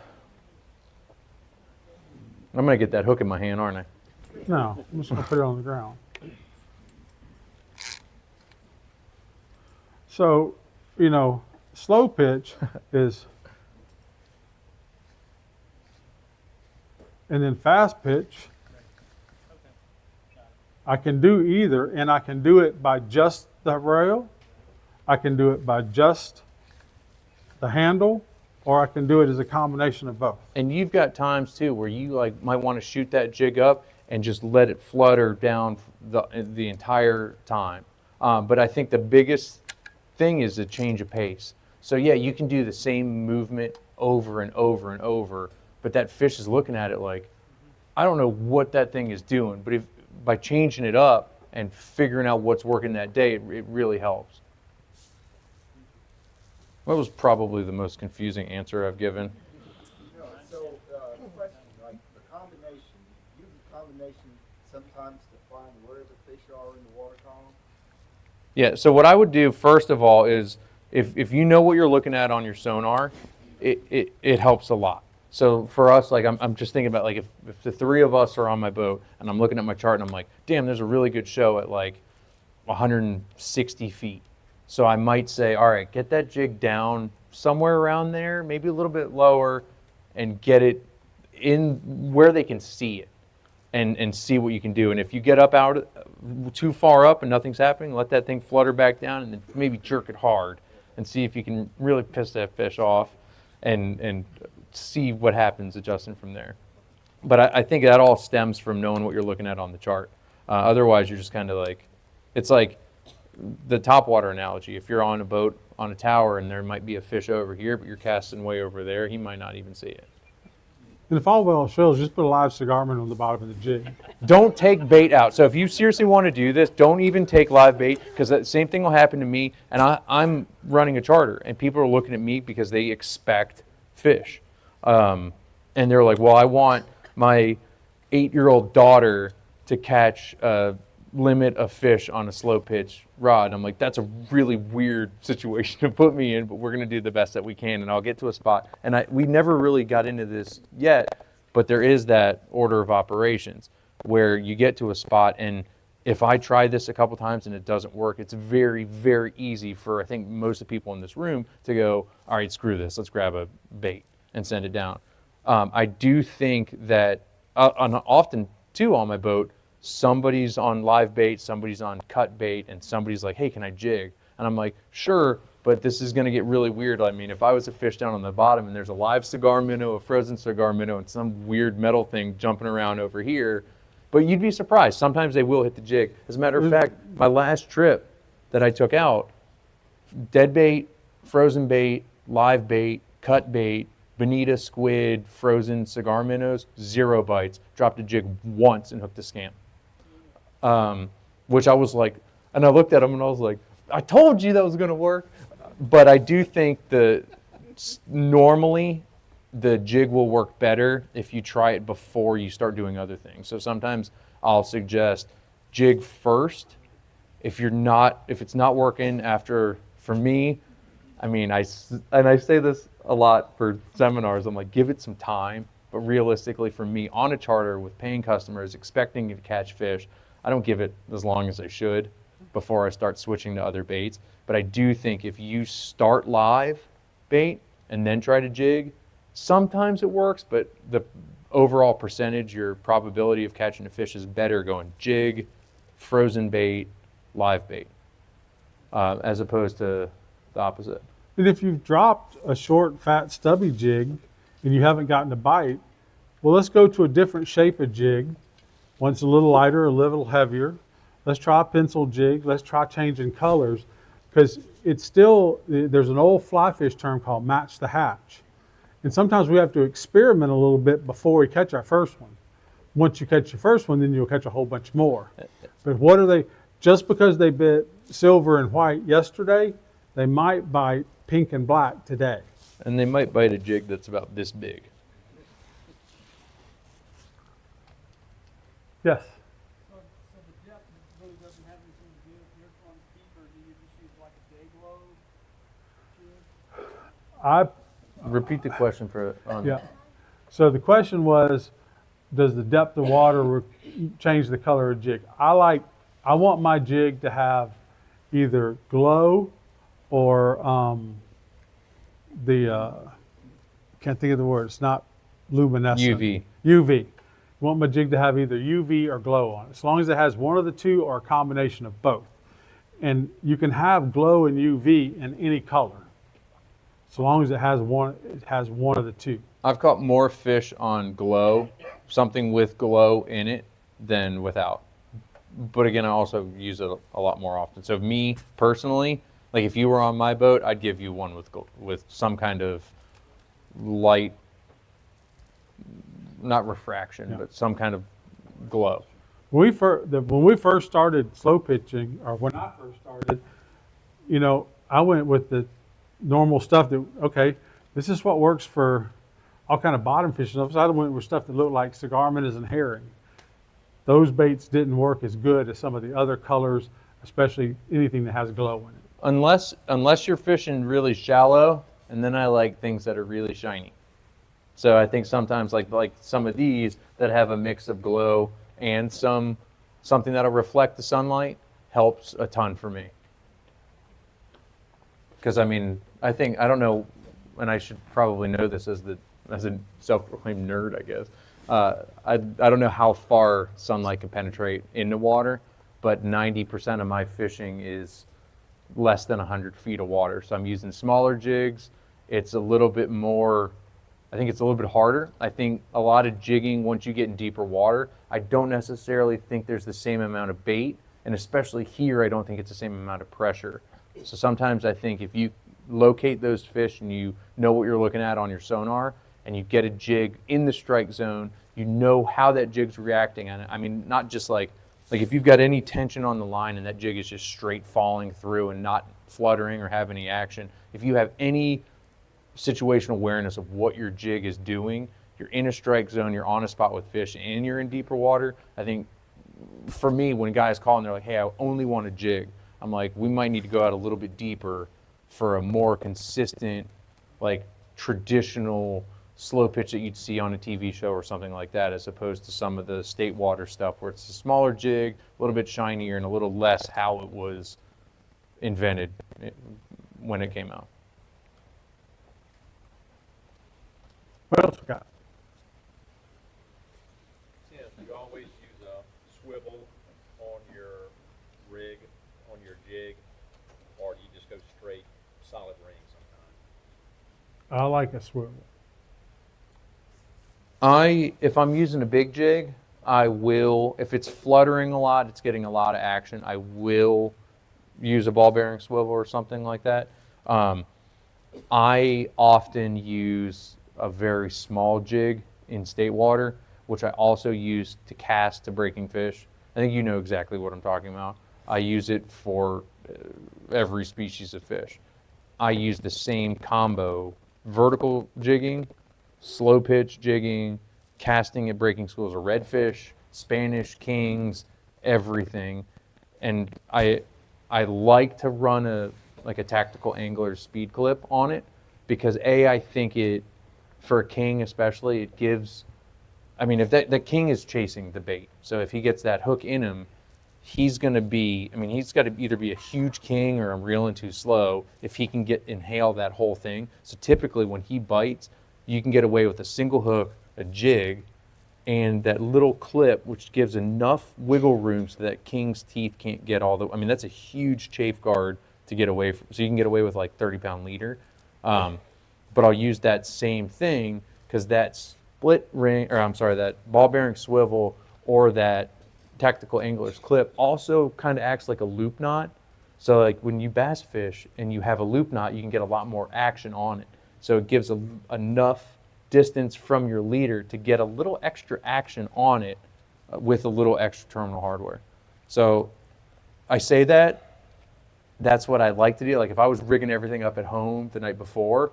I'm going to get that hook in my hand, aren't I? No, I'm just gonna put it on the ground. So, slow pitch is, and then fast pitch, I can do either, and I can do it by just the rail, I can do it by just the handle, or I can do it as a combination of both. And you've got times too where you might want to shoot that jig up and just let it flutter down the entire time. But I think the biggest thing is a change of pace. So yeah, you can do the same movement over and over and over, but that fish is looking at it like, I don't know what that thing is doing, but by changing it up and figuring out what's working that day, it really helps. That was probably the most confusing answer I've given. No, so, question, like the combination, use the combination sometimes to find where the fish are in the water column? Yeah, so what I would do first of all is, if you know what you're looking at on your sonar, it helps a lot. So for us, like I'm just thinking about, like if the three of us are on my boat and I'm looking at my chart and I'm like, damn, there's a really good show at like 160 feet. So I might say, all right, get that jig down somewhere around there, maybe a little bit lower, and get it in where they can see it and see what you can do. And if you get up out too far up and nothing's happening, let that thing flutter back down and then maybe jerk it hard and see if you can really piss that fish off and see what happens adjusting from there. But I think that all stems from knowing what you're looking at on the chart. Otherwise, you're just kind of like, it's like the topwater analogy. If you're on a boat on a tower and there might be a fish over here, but you're casting way over there, he might not even see it. And if all well fails, just put a live cigarman on the bottom of the jig. Don't take bait out. So if you seriously want to do this, don't even take live bait, because that same thing will happen to me. And I'm running a charter, and people are looking at me because they expect fish. And they're like, well, I want my 8-year-old daughter to catch a limit a fish on a slow pitch rod. I'm like, that's a really weird situation to put me in, but we're going to do the best that we can, and I'll get to a spot. And we never really got into this yet, but there is that order of operations where you get to a spot, and if I try this a couple times and it doesn't work, it's very, very easy for, I think, most of the people in this room to go, all right, screw this, let's grab a bait and send it down. I do think that often, too, on my boat, somebody's on live bait, somebody's on cut bait, and somebody's like, hey, can I jig? And I'm like, sure, but this is going to get really weird. I mean, if I was to fish down on the bottom and there's a live cigar minnow, a frozen cigar minnow, and some weird metal thing jumping around over here, but you'd be surprised. Sometimes they will hit the jig. As a matter of fact, my last trip that I took out, dead bait, frozen bait, live bait, cut bait, bonita, squid, frozen cigar minnows, 0 bites. Dropped a jig once and hooked a scam. Which I was like, and I looked at him and I was like, I told you that was going to work. But I do think normally the jig will work better if you try it before you start doing other things. So sometimes I'll suggest jig first. If it's not working after, for me, I mean, I say this a lot for seminars, I'm like, give it some time. But realistically, for me, on a charter with paying customers, expecting to catch fish, I don't give it as long as I should before I start switching to other baits. But I do think if you start live bait and then try to jig, sometimes it works, but the overall percentage, your probability of catching a fish is better going jig, frozen bait, live bait, as opposed to the opposite. And if you've dropped a short, fat, stubby jig and you haven't gotten a bite, well, let's go to a different shape of jig. One's a little lighter, a little heavier. Let's try a pencil jig. Let's try changing colors, because it's still, there's an old fly fish term called match the hatch. And sometimes we have to experiment a little bit before we catch our first one. Once you catch your first one, then you'll catch a whole bunch more. But what are they, just because they bit silver and white yesterday, they might bite pink and black today. And they might bite a jig that's about this big. Yes. So the depth really doesn't have anything to do with your on keep, or do you just use like a day glow jig? Repeat the question for Yeah. So the question was, does the depth of water change the color of jig? I want my jig to have either glow or can't think of the word. It's not luminescent. UV. UV. I want my jig to have either UV or glow on it, as long as it has one of the two or a combination of both. And you can have glow and UV in any color, so long as it has one of the two. I've caught more fish on glow, something with glow in it, than without. But again, I also use it a lot more often. So me personally, like if you were on my boat, I'd give you one with some kind of light, not refraction, but some kind of glow. When we first started slow pitching, or when I first started, I went with the normal stuff that, okay, this is what works for all kind of bottom fish stuff. So I went with stuff that looked like cigar minnows and herring. Those baits didn't work as good as some of the other colors, especially anything that has glow in it. Unless you're fishing really shallow, and then I like things that are really shiny. So I think sometimes like some of these that have a mix of glow and something that'll reflect the sunlight helps a ton for me. Because I mean, I don't know, and I should probably know this as a self-proclaimed nerd, I guess. I don't know how far sunlight can penetrate into water, but 90% of my fishing is less than 100 feet of water. So I'm using smaller jigs. It's a little bit more, I think it's a little bit harder. I think a lot of jigging, once you get in deeper water, I don't necessarily think there's the same amount of bait. And especially here, I don't think it's the same amount of pressure. So sometimes I think if you locate those fish and you know what you're looking at on your sonar, and you get a jig in the strike zone, you know how that jig's reacting. And I mean, not just like if you've got any tension on the line and that jig is just straight falling through and not fluttering or have any action, if you have any situational awareness of what your jig is doing, you're in a strike zone, you're on a spot with fish, and you're in deeper water, I think for me, when guys call and they're like, hey, I only want a jig, I'm like, we might need to go out a little bit deeper for a more consistent, like traditional slow pitch that you'd see on a TV show or something like that, as opposed to some of the state water stuff where it's a smaller jig, a little bit shinier, and a little less how it was invented when it came out. What else we got? Tim, do you always use a swivel on your rig, on your jig, or do you just go straight solid ring sometimes? I like a swivel. If I'm using a big jig, I will, if it's fluttering a lot, it's getting a lot of action, I will use a ball bearing swivel or something like that. I often use a very small jig in state water, which I also use to cast to breaking fish. I think you know exactly what I'm talking about. I use it for every species of fish. I use the same combo: vertical jigging, slow pitch jigging, casting at breaking schools of redfish, Spanish kings, everything. And I like to run a tactical angler speed clip on it because I think it, for a king especially, it gives, I mean, if the king is chasing the bait, so if he gets that hook in him, he's going to be, I mean, he's got to either be a huge king or I'm reeling too slow if he can inhale that whole thing. So typically when he bites, you can get away with a single hook, a jig, and that little clip, which gives enough wiggle room so that king's teeth can't get all the, I mean, that's a huge chafe guard to get away from. So you can get away with like 30-pound leader. But I'll use that same thing because that split ring, or I'm sorry, that ball bearing swivel or that tactical angler's clip also kind of acts like a loop knot. So like when you bass fish and you have a loop knot, you can get a lot more action on it. So it gives enough distance from your leader to get a little extra action on it with a little extra terminal hardware. So I say that's what I like to do. Like if I was rigging everything up at home the night before,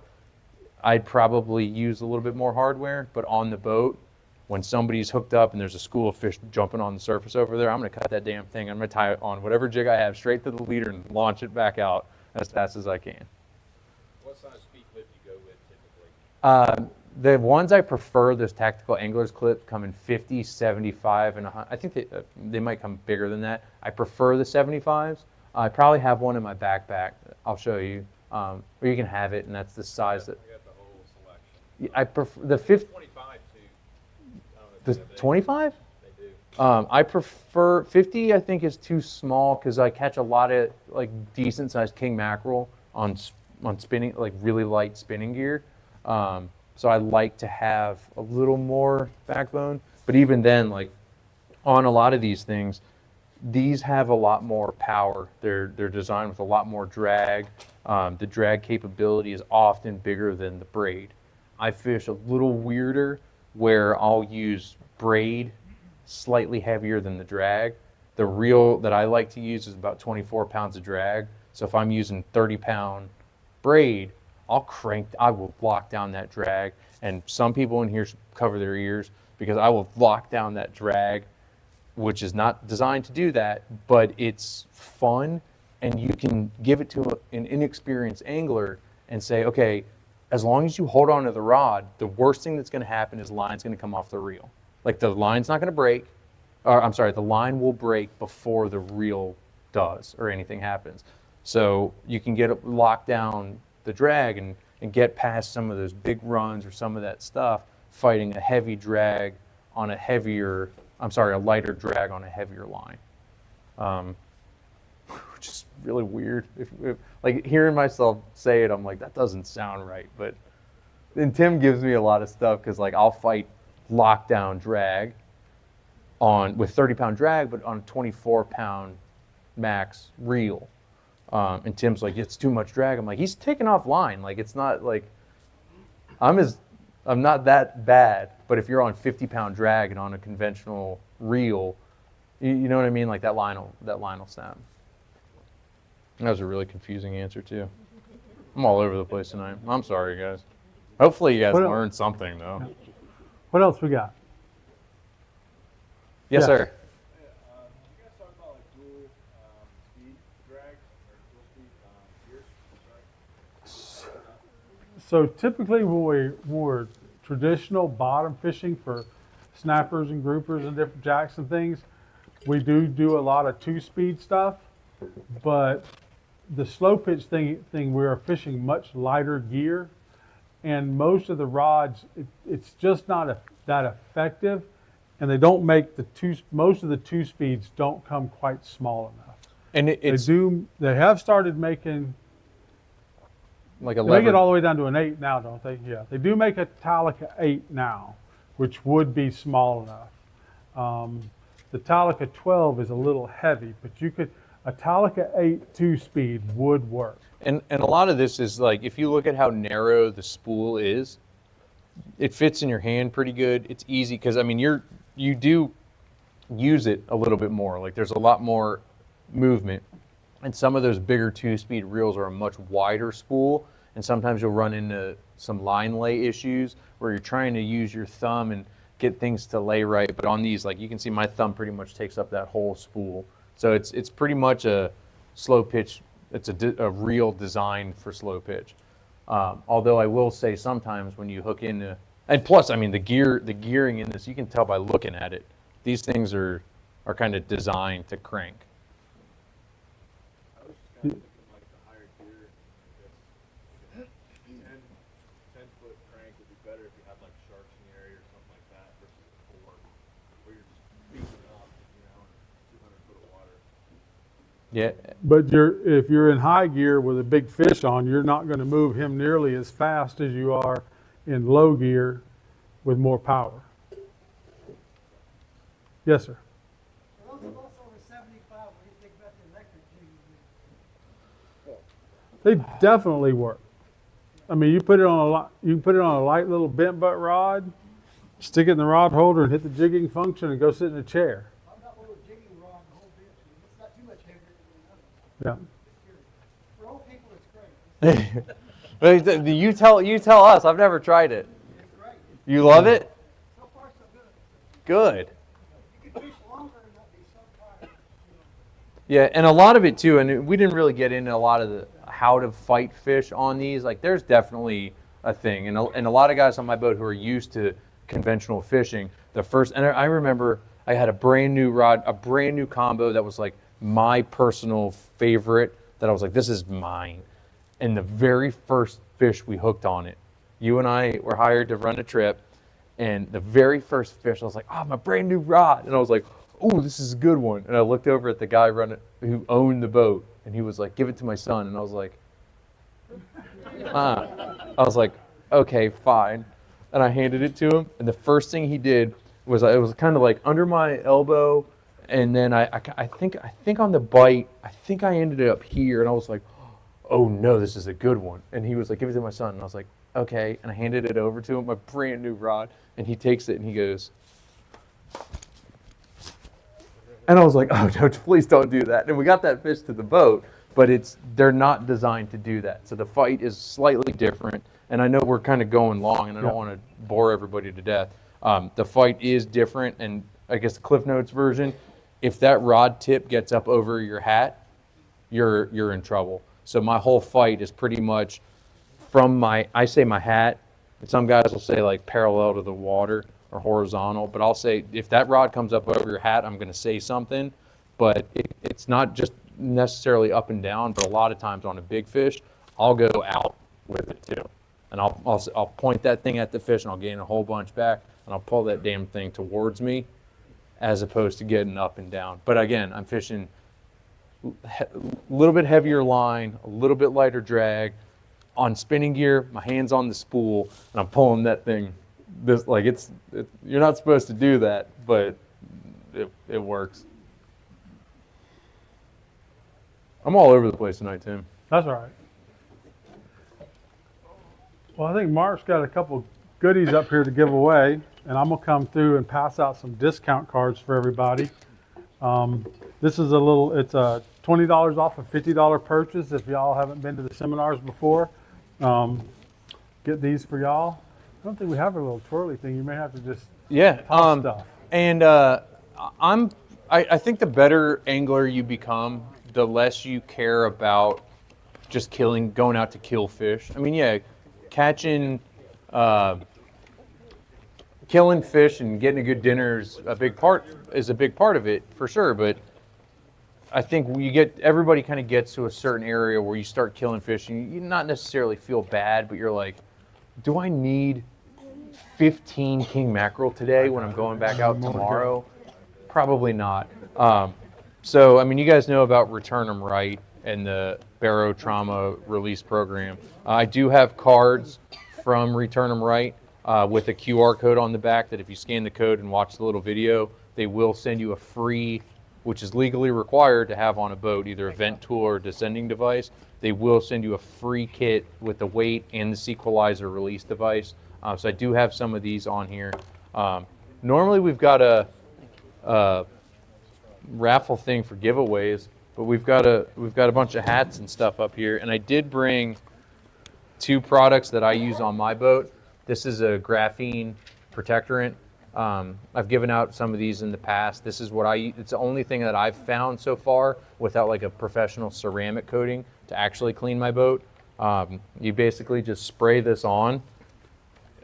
I'd probably use a little bit more hardware, but on the boat, when somebody's hooked up and there's a school of fish jumping on the surface over there, I'm going to cut that damn thing. I'm going to tie it on whatever jig I have straight to the leader and launch it back out as fast as I can. What size speed clip do you go with typically? The ones I prefer, those tactical anglers clips, come in 50, 75, and 100. I think they might come bigger than that. I prefer the 75s. I probably have one in my backpack. I'll show you. Or you can have it, and that's the size that. I got the whole selection. I prefer the 50. 25 too. The 25? They do. I prefer 50. I think is too small because I catch a lot of like decent sized king mackerel on spinning, like really light spinning gear. So I like to have a little more backbone. But even then, like on a lot of these things, these have a lot more power. They're designed with a lot more drag. The drag capability is often bigger than the braid. I fish a little weirder where I'll use braid slightly heavier than the drag. The reel that I like to use is about 24 pounds of drag. So if I'm using 30-pound braid, I will lock down that drag. And some people in here should cover their ears because I will lock down that drag, which is not designed to do that, but it's fun. And you can give it to an inexperienced angler and say, okay, as long as you hold on to the rod, the worst thing that's going to happen is the line's going to come off the reel. Like the line's not going to break, or I'm sorry, the line will break before the reel does or anything happens. So you can lock down the drag and get past some of those big runs or some of that stuff fighting a heavy drag on a lighter drag on a heavier line. Which is really weird. If like hearing myself say it, I'm like, that doesn't sound right. But then Tim gives me a lot of stuff because like I'll fight lockdown drag with 30-pound drag, but on a 24-pound max reel. And Tim's like, it's too much drag. I'm like, he's taking off line. Like it's not like I'm not that bad. But if you're on 50-pound drag and on a conventional reel, you know what I mean? Like that line will snap. That was a really confusing answer too. I'm all over the place tonight. I'm sorry, guys. Hopefully you guys learned something though. What else we got? Yes, Yeah. sir. So typically when we're traditional bottom fishing for snappers and groupers and different jacks and things, we do a lot of 2-speed stuff, but the slow pitch thing we are fishing much lighter gear, and most of the rods, it's just not that effective, and they don't make most of the 2 speeds don't come quite small enough. And They have started making, like a they make it lever. all the way down to an 8 now, don't they? Yeah, they do make a Talica 8 now, which would be small enough. The Talica 12 is a little heavy, but a Talica 8 2-speed would work. And a lot of this is like, if you look at how narrow the spool is, it fits in your hand pretty good. It's easy because I mean you do use it a little bit more. Like there's a lot more movement, and some of those bigger 2-speed reels are a much wider spool, and sometimes you'll run into some line lay issues where you're trying to use your thumb and get things to lay right. But on these, like you can see, my thumb pretty much takes up that whole spool. So it's pretty much a slow pitch. It's a reel designed for slow pitch. Although I will say sometimes when you hook into, and plus I mean the gearing in this, you can tell by looking at it. These things are kind of designed to crank. I was just kind of thinking like the higher gear, I guess 10-foot crank would be better if you had like sharks in the area or something like that versus a 4 where you're just beating up, you know, in 200 foot of water. Yeah. But if you're in high gear with a big fish on, you're not going to move him nearly as fast as you are in low gear with more power. Yes, sir. For those of us over 75, what do you think about the electric jigging? They definitely work. I mean, you can put it on a light little bent butt rod, stick it in the rod holder, and hit the jigging function, and go sit in a chair. I'm not a little jigging rod the whole bit. It's not too much heavier than another. Yeah. For old people, it's great. You tell us. I've never tried it. It's great. You love it? So far, so good. Good. You can fish longer and not be so tired. Yeah, and a lot of it too, and we didn't really get into a lot of the how to fight fish on these. Like there's definitely a thing, and a lot of guys on my boat who are used to conventional fishing, and I remember I had a brand new rod, a brand new combo that was like my personal favorite, that I was like, this is mine. And the very first fish we hooked on it, you and I were hired to run a trip, and the very first fish, I was like, oh, my brand new rod. And I was like, oh, this is a good one. And I looked over at the guy who owned the boat, and he was like, give it to my son. And I was like, okay, fine. And I handed it to him, and the first thing he did was, it was kind of like under my elbow, and then I think on the bite, I think I ended it up here, and I was like, oh no, this is a good one. And he was like, give it to my son. And I was like, okay. And I handed it over to him, my brand new rod, and he takes it and he goes, and I was like, oh no, please don't do that. And we got that fish to the boat, but they're not designed to do that. So the fight is slightly different. And I know we're kind of going long, and I don't want to bore everybody to death. The fight is different, and I guess the Cliff Notes version, if that rod tip gets up over your hat, you're in trouble. So my whole fight is pretty much from I say my hat, and some guys will say like parallel to the water or horizontal, but I'll say if that rod comes up over your hat, I'm going to say something, but it's not just necessarily up and down, but a lot of times on a big fish, I'll go out with it too. And I'll point that thing at the fish, and I'll gain a whole bunch back, and I'll pull that damn thing towards me as opposed to getting up and down. But again, I'm fishing a little bit heavier line, a little bit lighter drag. On spinning gear, my hand's on the spool, and I'm pulling that thing. You're not supposed to do that, but it works. I'm all over the place tonight, Tim. That's all right. Well, I think Mark's got a couple goodies up here to give away, and I'm gonna come through and pass out some discount cards for everybody. This is it's a $20 off a $50 purchase if y'all haven't been to the seminars before. Get these for y'all. I don't think we have a little twirly thing. You may have to just toss stuff. And I think the better angler you become, the less you care about just going out to kill fish. I mean, yeah, catching, killing fish and getting a good dinner is a big part of it for sure. But I think everybody kind of gets to a certain area where you start killing fish and you not necessarily feel bad, but you're like, do I need 15 king mackerel today when I'm going back out tomorrow? Probably not. So, I mean, you guys know about Return 'em Right and the Barrow Trauma Release Program. I do have cards from Return 'em Right with a QR code on the back that if you scan the code and watch the little video, they will send you a free, which is legally required to have on a boat, either a vent tool or descending device. They will send you a free kit with the weight and the sequelizer release device. So I do have some of these on here. Normally we've got a raffle thing for giveaways, but we've got a bunch of hats and stuff up here. And I did bring 2 products that I use on my boat. This is a graphene protectorant. I've given out some of these in the past. This is what it's the only thing that I've found so far without like a professional ceramic coating to actually clean my boat. You basically just spray this on.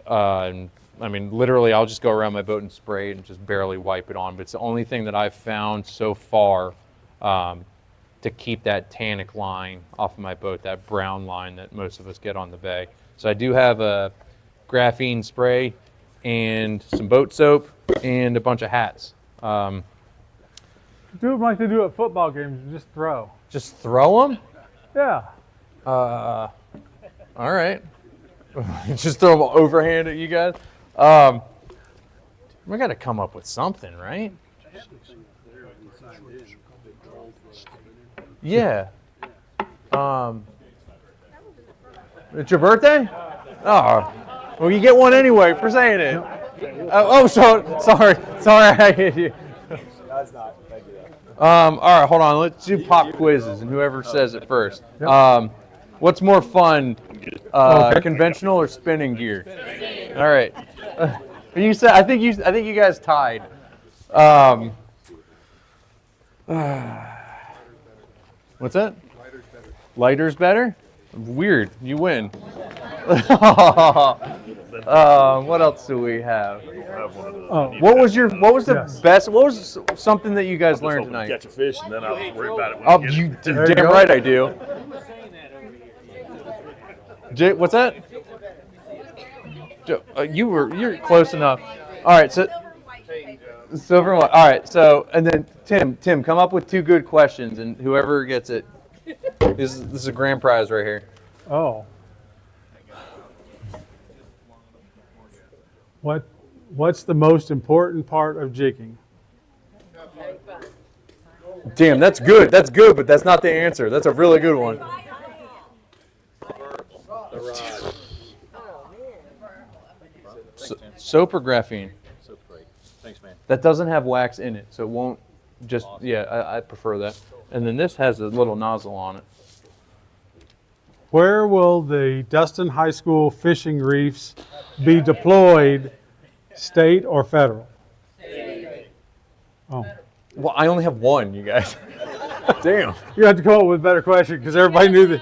And I mean, literally, I'll just go around my boat and spray it and just barely wipe it on. But it's the only thing that I've found so far to keep that tannic line off of my boat, that brown line that most of us get on the bay. So I do have a graphene spray and some boat soap and a bunch of hats. Do them like they do at football games. Just throw. Just throw them? Yeah. All right. Just throw them overhand at you guys. We got to come up with something, right? Yeah. It's your birthday? Oh. Well, you get one anyway for saying it. Sorry, I hit you. That's not, thank you. All right, hold on. Let's do pop quizzes, and whoever says it first. What's more fun, conventional or spinning gear? All right. You said I think you guys tied. What's that? Lighter's better. Weird. You win. What else do we have? What was the best? What was something that you guys learned tonight? Catch a fish, and then I'll worry about it. Oh, you damn right I do. What's that? You're close enough. All right, so silver and white. All right, so and then Tim, come up with 2 good questions, and whoever gets it, this is a grand prize right here. Oh. What's the most important part of jigging? Damn, that's good. That's good, but that's not the answer. That's a really good one. Soap or graphene? Soap's great. Thanks, man. That doesn't have wax in it, so it won't just, I prefer that. And then this has a little nozzle on it. Where will the Destin High School fishing reefs be deployed, state or federal? Oh. Well, I only have one, you guys. Damn. You have to come up with a better question because everybody knew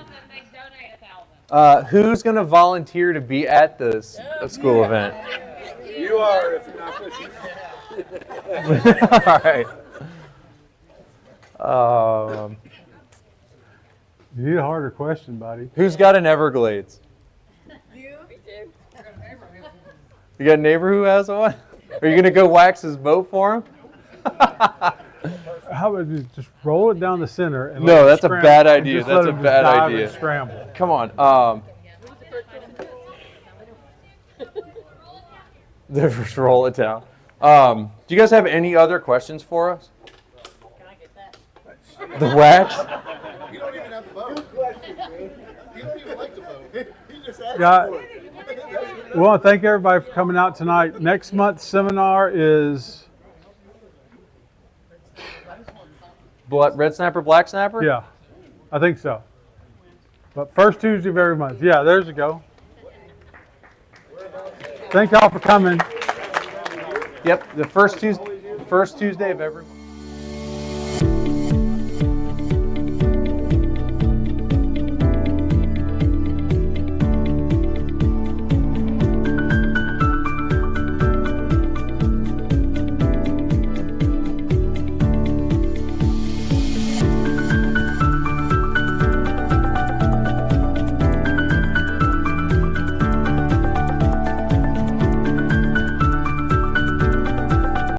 that. Who's going to volunteer to be at the school event? You are, if you're not fishing. All right. You need a harder question, buddy. Who's got an Everglades? You? Me too. You got a neighbor who has one? Are you going to go wax his boat for him? How about you just roll it down the center? And No, that's a bad idea. That's a bad dive idea. and scramble. Come on. Just roll it down. Do you guys have any other questions for us? Can I get that? The wax? You don't even have the boat. Good question, man. You don't even like the boat. You just asked Yeah. for it. We want to thank everybody for coming out tonight. Next month's seminar is, Red snapper, black snapper? yeah, I think so. But first Tuesday of every month. Yeah, there's you go. Thank y'all for coming. Yep, the first Tuesday of every month.